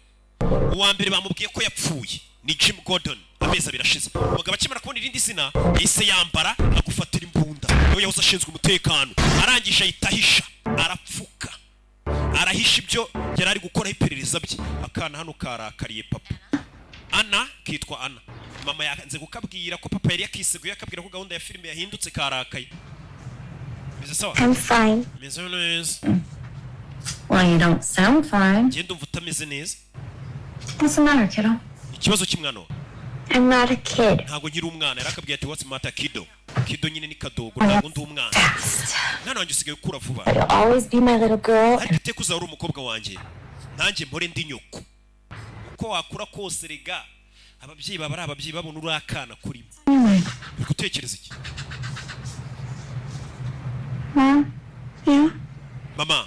A: uwa mbere bamubwiye ko yapfuye ni Jim Gordon amezi abiri ashize. Mugabo akimara kubona irindi zina yahise yambara agufatira imbunda niwe yahoze ashinzwe umutekano arangije ayitahisha arapfuka arahisha ibyo yari ari gukora iperereza bye. Akana hano karakariye papa Ana kitwa Ana. Mama yanze gukabwira ko papa yari yakiseguye akabwira ko gahunda ya filime yahindutse karakaye.
H: I'm fine.
E: Well, you don't sound fine.
A: Genda umva utameze neza.
E: What's the matter, kiddo?
A: Ikibazo kimwana.
H: I'm not a kid.
A: Ntago nkiri umwana yarakabwiye ati what's matter kiddo. Kiddo nyine ni kadogo ntago ndi umwana. Nana wanjye usigaye ukura vuba.
H: You'll always be my little girl.
A: Ariko iteka uzahora umukobwa wanjye. Nanjye mpore ndi nyoko. Uko wakura kose rega ababyeyi baba ari ababyeyi babona urakana kuri mwe. Gutekereza iki?
H: Mom? Yeah?
A: Mama.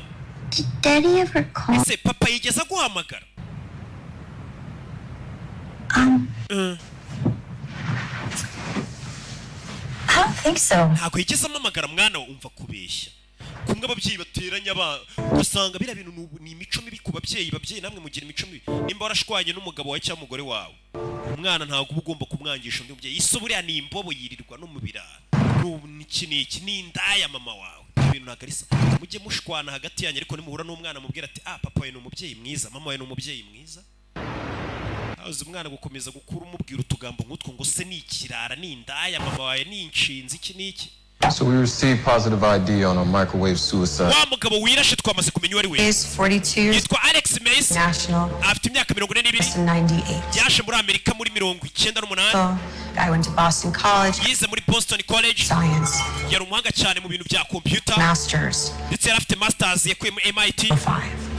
H: Did Daddy ever call?
A: Ese papa yigeze guhamagara?
E: I don't think so.
A: ntabwo yigeze amamagara mwana we umva kubeshya kumwe ababyeyi bateranya ugasanga biriya bintu ni imico mibi ku babyeyi namwe mugira imico mibi nimba warashwanye n'umugabo wawe cyangwa umugore wawe umwana ntabwo uba ugomba kumwangisha undi mubyeyi isi buriya ni imbobo yirirwa no mu birara iki ni indaya mama wawe ibintu ntabwo ari sa mujye mushwana hagati yanyu ariko nimuhura n'umwana mubwira ati papa wawe ni umubyeyi mwiza mama wawe ni umubyeyi mwiza uzi umwana gukomeza gukura umubwira utugambo nk'utwo ngo se ni ikirara ni indaya mama wawe ni inshinzi iki n'iki.
F: So we received positive ID on a microwave suicide.
A: Wa mugabo wirashe twamaze kumenya uwo ari we.
E: Is 42.
A: Yitwa Alex Mace.
E: National.
A: Afite imyaka 42. Yaje muri Amerika muri 98.
E: I went to Boston College.
A: Yize muri Boston College.
E: Science.
A: Yari umuhanga cyane mu bintu bya computer.
E: Masters.
A: Ndetse yari afite masters yakuye mu MIT.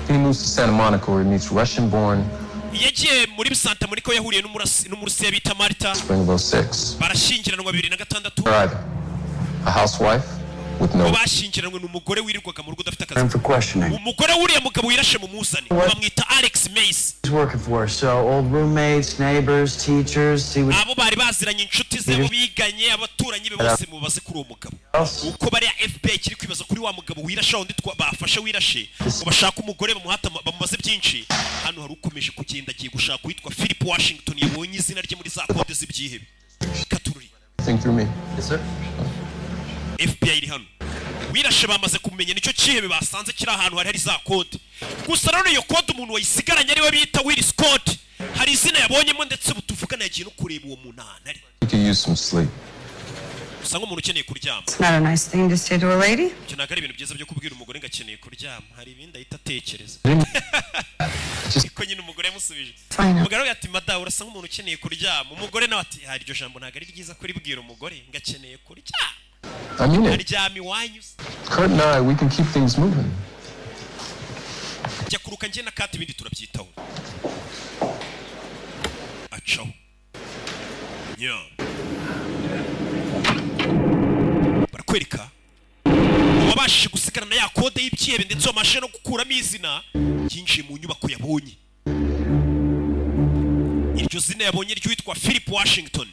F: He moves to Santa Monica where he meets Russian-born.
A: Yagiye muri Santa Monica yahuriye n'umurusiya bita Marta.
F: Springville 6.
A: Barashyingiranwa 2006.
F: A housewife with no.
A: Bashyingiranwe n'umugore wirirwaga mu rugo udafite akazi. Umugore wuriye mugabo wirashe mu muzani bamwita Alex Mace.
I: He's working for us, so old roommates, neighbors, teachers,
A: abo bari baziranye inshuti ze bo biganye abaturanyi be bose mubaze kuri uwo mugabo uko bari FBI kiri kwibaza kuri wa mugabo wirashe undi bafashe wirashe bashaka umugore bamuhata bamubaze byinshi hano hari ukomeje kugenda agiye gushaka witwa Philip Washington yabonye izina rye muri za kode z'ibyihebe katururi.
F: Think through me.
I: Yes sir.
A: FBI iri hano wirashe bamaze kumenya nicyo cyihebe basanze kiri ahantu hari za kode gusa rero iyo kode umuntu wayisigaranye ariwe bita Will Scott hari izina yabonyemo ndetse butuvugana yagiye no kureba uwo muntu ari.
F: You can use some sleep.
A: Usanga umuntu ukeneye kuryama.
E: It's not a nice thing to say to a lady.
A: Cyo nagari ibintu byiza byo kubwira umugore ngo akeneye kuryama hari ibindi ahita atekereza. Iko nyine umugore yamusubije. Umugore ati madamu urasanga umuntu ukeneye kuryama umugore nawe ati hari iryo jambo ntago ari ryiza kuri bwira umugore ngo akeneye kuryama.
F: I mean it.
A: Aryama iwanyu.
F: Kurt and I, we can keep things moving.
A: Jya kuruka njye na Kati ibindi turabyitaho. Acaho. Yeah. Barakwereka wabashije gusigarana ya kode y'ibyihebe ndetse wamashije no gukuramo izina yinjiye mu nyubako yabonye. Iryo zina yabonye ryitwa Philip Washington.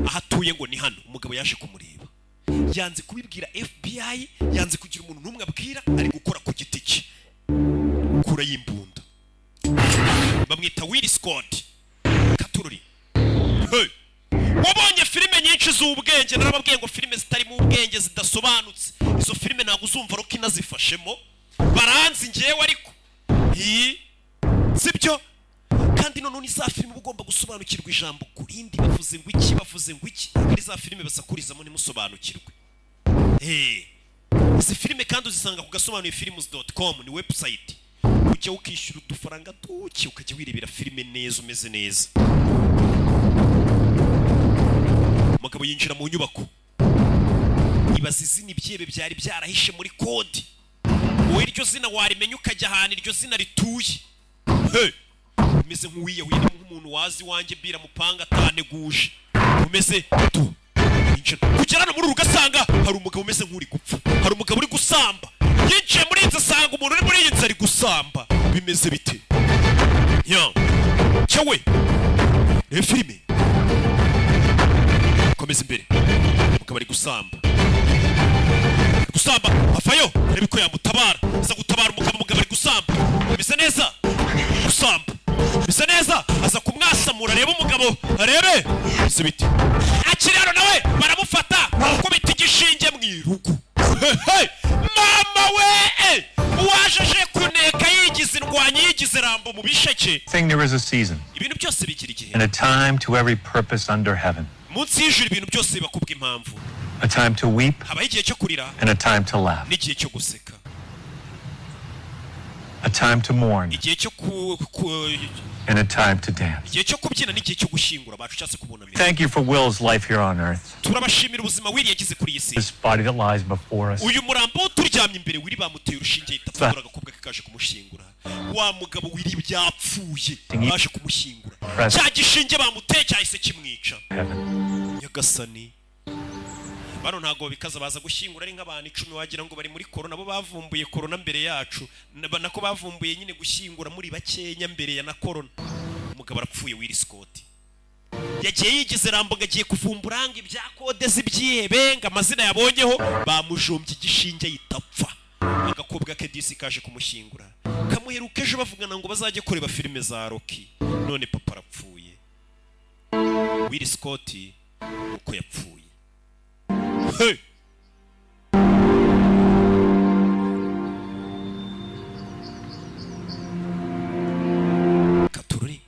A: Ahatuye ngo ni hano umugabo yaje kumureba. Yanze kubibwira FBI, yanze kugira umuntu n'umwe abwira ari gukora ku giti cye. Kura y'imbunda. Bamwita Will Scott. Katururi. Hey. Wabonye filime nyinshi z'ubwenge narababwiye ngo filime zitari mu ubwenge zidasobanutse izo filime ntabwo uzumva roki nazifashemo baranzi ngewe ariko sibyo kandi none ni za filime ugomba gusobanukirwa ijambo kurindi bavuze ngo iki ari za filime basakurizamo ntimusobanukirwe izi filime kandi uzisanga ku gasobanuyefilms.com ni website ujya ukishyura udufaranga duke ukajya wirebera filime neza umeze neza. Umugabo yinjira mu nyubako ibaza izina ibyihebe byari byarahishe muri kode wowe iryo zina warimenya ukajya ahantu iryo zina rituye umeze nk'uwiyahuye nk'umuntu wazi wanjye bira mupanga ataneguje umeze kugera no muri ugasanga hari umugabo umeze nk'uri gupfa hari umugabo uri gusamba yinjiye muri inzu asanga umuntu uri muri iyi nzu ari gusamba bimeze bite cyawe ni filime komeza imbere umugabo ari gusamba avayo arebe ko yamutabara aza gutabara umugabo ari gusamba bisa neza gusamba bisa neza aza kumwasamura arebe umugabo arebe bisa biti akiri hano nawe baramufata barakubita igishinge mu irugu mama we uwajeje kuneka yigize indwanyi yigize rambo mu bisheke.
L: There is a season
A: ibintu byose bigira igihe
L: and a time to every purpose under heaven.
A: Munsi y'ijuru ibintu byose bakubwa impamvu.
L: A time to weep
A: habaho igihe cyo kurira
L: and a time to laugh.
A: N'igihe cyo guseka.
L: A time to mourn
A: igihe cyo
L: and a time to dance.
A: Igihe cyo kubyina n'igihe cyo gushingura bacu cyase kubunamira.
L: Thank you for Will's life here on earth.
A: Turabashimira ubuzima Will yagize kuri iyi si.
L: This body that lies before us.
A: Uyu murambo turyamye imbere Will bamuteye urushinge yitapfura agakobwa kakaje kumushingura. Wa mugabo Will byapfuye baje kumushingura. Cya gishinge bamuteye cyahise kimwica. Nyagasani bano ntago bikaza baza gushingura ari nk'abantu 10 wagira ngo bari muri corona bo bavumbuye corona mbere yacu nako bavumbuye nyine gushingura muri bakenya mbere ya na corona umugabo arapfuye Will Scott yagiye yigize rambo ngagiye kuvumbura ngo ibya kode z'ibyihebe ngo amazina yabonyeho bamujombye igishinge yitapfa agakobwa ke disi kaje kumushyingura kamuheruka ejo bavugana ngo bazajye kureba filime za Rocky none papa arapfuye Will Scott uko yapfuye hey! Katururi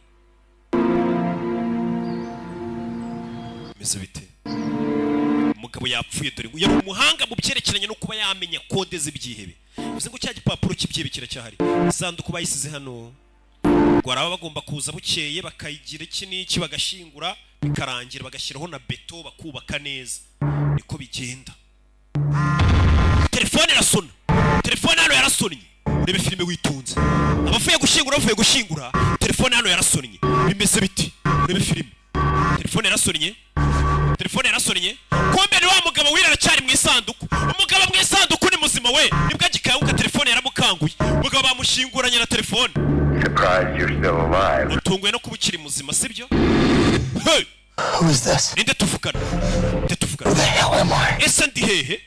A: meze bite umugabo yapfuye dore ngo yari umuhanga mu byerekeranye no kuba yamenya kode z'ibyihebe bivuze ngo cya gipapuro cy'ibyihebe kiracyahari isanduku bayisize hano ngo araba bagomba kuza bukeye bakayigira iki n'iki bagashingura bikarangira bagashyiraho na beto bakubaka neza niko bigenda telefone irasona telefone hano yarasonnye urebe filime witunze abavuye gushingura telefone hano yarasonnye bimeze biti urebe filime telefone yarasonnye kombe ni wa mugabo wirara cyari mu isanduku umugabo mu isanduku ni muzima we nibwo agikanguka telefone yaramukanguye umugabo bamushinguranye na telefone utunguye no kuba ukiri muzima sibyo hey!
J: Who is this?
A: Ninde tuvugana
J: Who the hell am I?
A: ese ndi hehe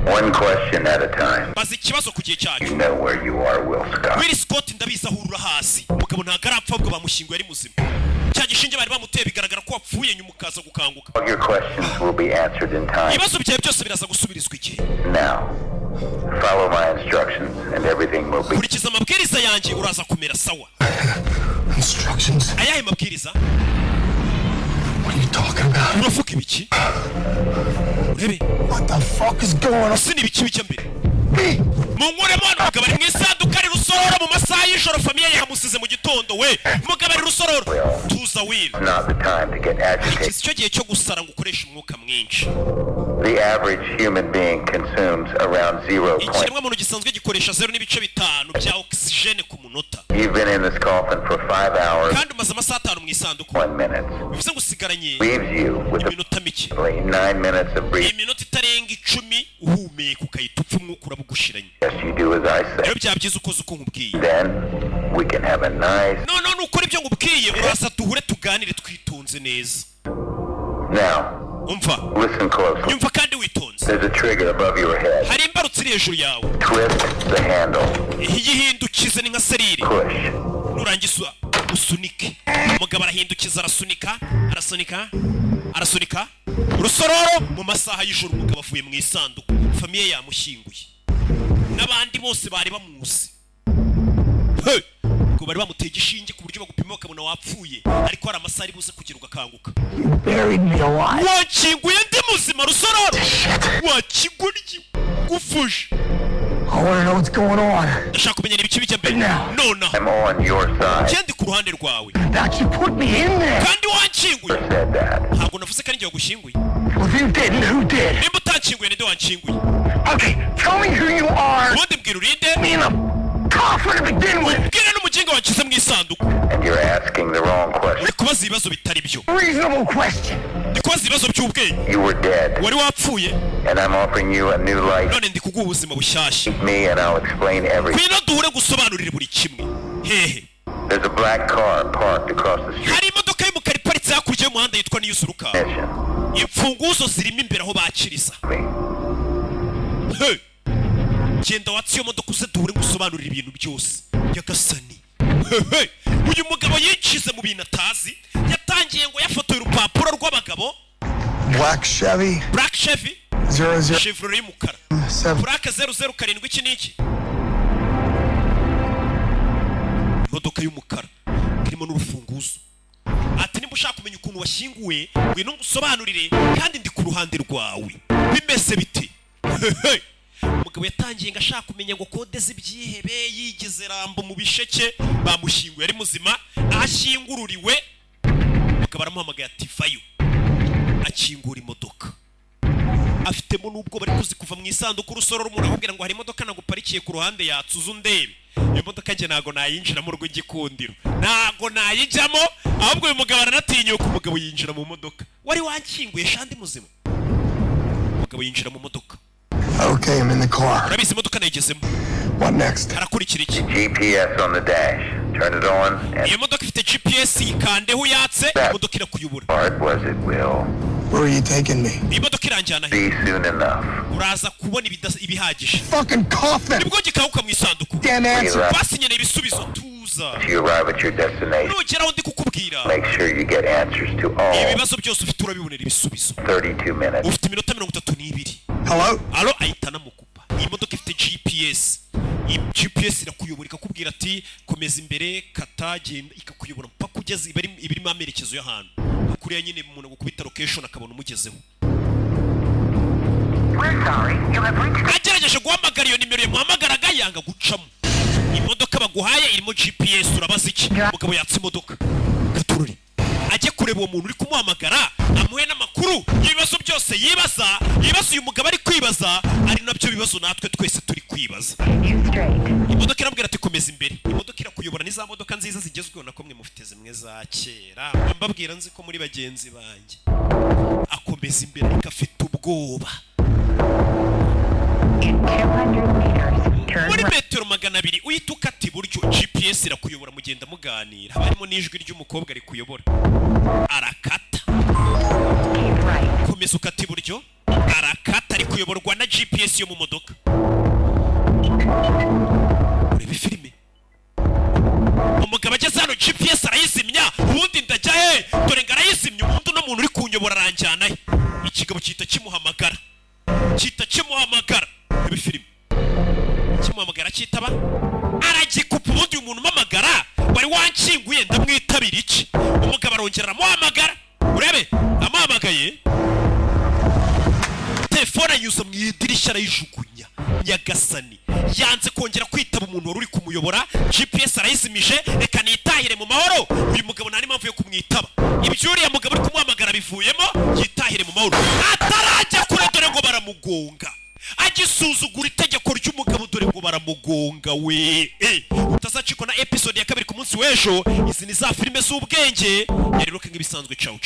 M: One question at a time.
A: bazi ikibazo ku gihe cyacu
M: You know where you are, Will Scott.
A: Will Scott ndabizi ahurura hasi umugabo ntabwo arapfa ahubwo bamushyinguye ari muzima cya gishinge bari bamuteye bigaragara ko wapfuye nyuma ukaza gukanguka
M: All your questions will be answered in time.
A: ibibazo byawe byose biraza gusubirizwa igihe
M: Now, follow my instructions and everything will be...
A: kurikiza amabwiriza yanjye uraza kumera sawa
J: Instructions?
A: ayahe mabwiriza
J: What are you talking about?
A: uravuga ibiki urebe
J: What the fuck is going on?
A: ese ni ibiki bijya mbere munkuremo hano umugabo ari mu isanduku ari rusororo mu masaha y'ijoro famiye yahamusize mu gitondo we umugabo ari rusororo tuza Will
M: Not the time to get agitated.
A: icyo gihe cyo gusara ngo ukoreshe umwuka mwinshi
M: The average human being consumes around 0.
A: ikiremwa muntu gisanzwe gikoresha 0.5 bya oxygene ku munota
M: You've been in this coffin for 5 hours,
A: kandi umaze amasaha 5 mu isanduku
M: 1 minute.
A: bivuze ngo usigaranye
M: Leaves you with
A: iminota mike
M: 9 minutes of breathing.
A: iminota itarenga 10 uhumeka ukahita upfa umwuka urabugushiranye
M: Yes, you do as I say.
A: rero byabyiza ukoze uko nkubwiye
M: Then we can have a nice...
A: none nukora ibyo ngubwiye uraza duhure tuganire twitonze neza
M: Now,
A: umva
M: listen closely.
A: nyumva kandi witonze
M: There's a trigger above your head.
A: hari imbarutso iri hejuru yawe
M: Twist the handle.
A: iyihindukize ni nka serire
M: Push.
A: nurangiza usunike umugabo arahindukiza arasunika rusororo mu masaha y'ijoro umugabo avuye mu isanduku famiye yamushyinguye n'abandi bose bari bamuzi hey! ngo bari bamuteye igishinge ku buryo bagupima bakabona wapfuye ariko hari amasaha ari buze kugira ugakanguka
J: Buried me alive.
A: wakinguye ndi muzima rusororo wakigurye gufuje
J: I want to know what's going on.
A: ndashaka kumenya ibiki bijya mbere
J: Now.
A: nonaha
M: I'm on your side.
A: kendi ku ruhande rwawe
J: That you put me in there.
A: kandi wanshinguye
M: Said that.
A: ntabwo navuze ko ari njye wagushyinguye
J: Well, if you didn't, who did?
A: nimba utanshinguye ninde wanshinguye
J: Okay, tell me who you are.
A: ubundi mbwira urinde
J: Me in a coffin to begin with.
A: ubwire n'umuginga wanshyize mu isanduku
M: And you're asking the wrong question.
A: uri kubaza ibibazo bitari byo
J: Reasonable question.
A: ndi kubaza ibibazo by'ubwenge
M: You were dead,
A: wari wapfuye
M: and I'm offering you a new life.
A: none ndi kuguha ubuzima bushyashya
M: Meet me and I'll explain everything.
A: ngwino duhure gusobanurira buri kimwe hehe
M: There's a black car parked across the street.
A: hari imodoka y'umukara iparitse hakurya y'umuhanda yitwa niyuzuruka
M: Mission.
A: imfunguzo zirimo imbere aho bakiriza
M: Me.
A: Hey! genda watse iyo modoka uze duhure gusobanurira ibintu byose nyagasani Hey! uyu mugabo yinjize mu bintu atazi yatangiye ngo yafotoye urupapuro rw'abagabo
J: Black Chevy.
A: Black Chevy
J: 00.
A: Chevrolet y'umukara
J: 7.
A: Plaque 007 iki n'iki imodoka y'umukara irimo n'urufunguzo ati nimba ushaka kumenya ukuntu washyinguwe ngwino ngusobanurire kandi ndi ku ruhande rwawe bimeze bite umugabo yatangiye ngo ashaka kumenya ngo kode z'ibyihebe yigize rambo mu bisheke bamushyinguye ari muzima ahashyingururiwe umugabo aramuhamagaye ati vayo akingura imodoka afitemo n'ubwo bari kuzi kuva mu isanduku rusororo umuntu akubwira ngo hari imodoka naguparikiye ku ruhande yatsuza undebe iyo modoka njye ntago nayinjiramo rw'igikundiro ntago nayijyamo ahubwo uyu mugabo aranatinyuka umugabo yinjira mu modoka wari wankinguye shandi muzima umugabo yinjira mu modoka
J: Okay, I'm in the car.
A: urabizi imodoka nayigezemo
J: What next?
A: harakurikira iki
M: GPS on the dash. Turn it on and
A: iyo modoka ifite GPS ikandeho yatse imodoka irakuyobora.
M: hard was it will
J: Where are you taking me?
A: Iyi modoka iranjyana
M: be soon enough.
A: uraza kubona ibihagije.
J: Fucking coffin!
A: Nibwo gikahuka mu isanduku.
J: Damn answer!
A: Basinyene ibisubizo tuza.
M: To arrive at your destination,
A: Nugeraho ndi kukubwira.
M: make sure you get answers to all
A: Ibibazo byose ufite urabibonera ibisubizo.
M: 32 minutes.
A: Ufite iminota 32.
J: Hello?
A: Alo ahita namukupa. Iyi modoka ifite GPS. Iyi GPS irakuyobora ikakubwira ati komeza imbere kata genda ikakuyobora mpaka ugeze ibirimo amerekezo y'ahantu. Kuriya nyine umuntu gukubita location akabona umugezeho. Agerageje guhamagara iyo nimero yamuhamagaraga yanga gucamo. Imodoka baguhaye irimo GPS urabaza iki? Mugabo yatse imodoka. Gatururi. Ajye kureba uwo muntu uri kumuhamagara amuhe n'amakuru ibibazo byose yibaza uyu mugabo ari kwibaza ari nabyo bibazo natwe twese turi kwibaza. Imodoka irambwira ati komeza imbere. Imodoka irakuyobora ni za modoka nziza zigezweho na komwe mufite zimwe za kera. Mbabwira nzi ko muri bagenzi banjye akomeza imbere ikafite ubwoba. Muri metero 200 uhita ukata iburyo GPS irakuyobora mugenda muganira harimo n'ijwi ry'umukobwa ari kuyobora arakata komeza ukata iburyo arakata ari kuyoborwa na GPS yo mu modoka. Urebe filime umugabo ageze hano GPS arayizimya ubundi ndajya dore ngo arayizimya ubundi no muntu uri kunyobora aranjyana ikigabo cyita kimuhamagara urebe filime kimuhamagara cyitaba aragikupa ubundi uyu muntu umamagara wari wankinguye ndamwitabira iki umugabo arongera aramuhamagara urebe amuhamagaye telefone anyuze mu idirishya arayijugunya nyagasani yanze kongera kwitaba umuntu wari uri kumuyobora GPS arayizimije reka nitahire mu mahoro uyu mugabo nari mpamvu yo kumwitaba ibyo uriya mugabo uri kumuhamagara bivuyemo yitahire mu mahoro atarajya kure dore ngo baramugonga agisuzugura itegeko ry'umugabo dore ngo baramugonga we utazacikwa na episode ya 2 ku munsi w'ejo. Izi ni za filime z'ubwenge rero nk'ibisanzwe ciao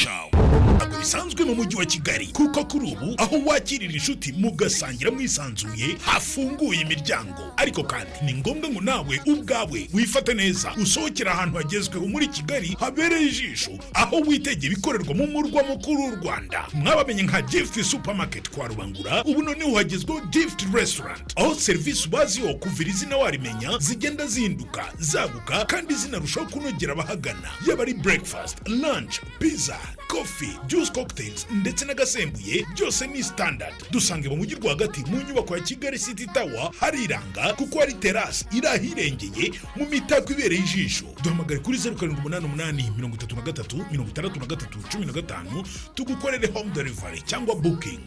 N: ntabwo bisanzwe mu mujyi wa Kigali kuko kuri ubu aho wakirira inshuti mugasangira mwisanzuye hafunguye imiryango ariko kandi ni ngombwa ngo nawe ubwawe wifate neza usohokera ahantu hagezweho muri Kigali habereye ijisho aho witegeye ibikorerwa mu murwa mukuru w'u Rwanda mwabamenye nka Gift Supermarket kwa Rubangura ubu none uhagezweho Gift Restaurant aho service baziho kuvira izina warimenya zigenda zihinduka zaguka kandi zinarushaho kunogera abahagana yaba ari breakfast lunch pizza coffee juice cocktails ndetse n'agasembuye byose ni standard. Dusange mu mujyi rwagati mu nyubako ya Kigali City Tower hariranga kuko ari terrace irahirengeye mu mitako ibereye ijisho. Duhamagare kuri 0788 tugukorere home delivery cyangwa booking.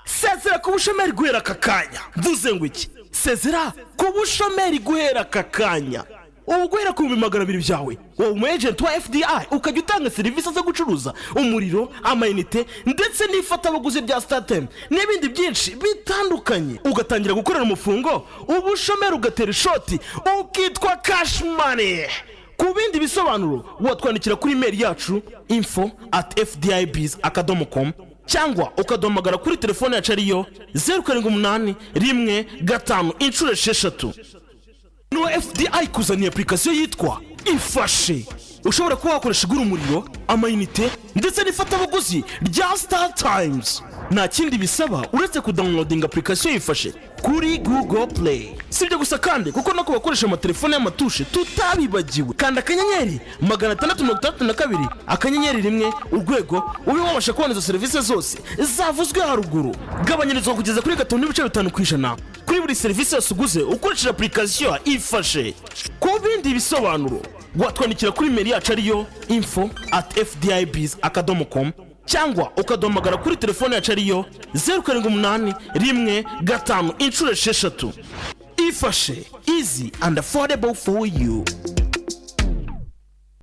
O: Sezera ku bushomeri guhera kakanya mvuze ngo iki sezera ku bushomeri guhera kakanya ubu guhera ku 200 byawe wowe umu agent wa FDI ukajya utanga serivisi zo gucuruza umuriro amayinite ndetse n'ifatabuguzi rya StarTime n'ibindi byinshi bitandukanye ugatangira gukorera umufungo ubushomeri ugatera ishoti ukitwa cash money. Ku bindi bisobanuro watwandikira kuri email yacu info@fdibiz.com cyangwa ukaduhamagara kuri telefone yacu ariyo 078115 no FDI kuzaniye application yitwa Ifashe ushobora kuba wakoresha igura umuriro amayinite ndetse n'ifatabuguzi rya Star Times. Nta kindi bisaba uretse kudownloading application Ifashe kuri Google Play. Sibyo gusa kandi kuko no kubakoresha amatelefone y'amatushe tutabibagiwe kanda akanyenyeri 632 akanyenyeri 1 urwego ube wabasha kubona izo serivisi zose zavuzwe haruguru. Gabanyirizwa kugeza kuri 5.5% kuri buri serivisi yose uguze ukoresheje application Ifashe. Ku bindi bisobanuro watwandikira kuri email yacu ariyo info@fdibiz.com cyangwa ukaduhamagara kuri telefone yacu ariyo 078115 Ifashe, easy and affordable for you.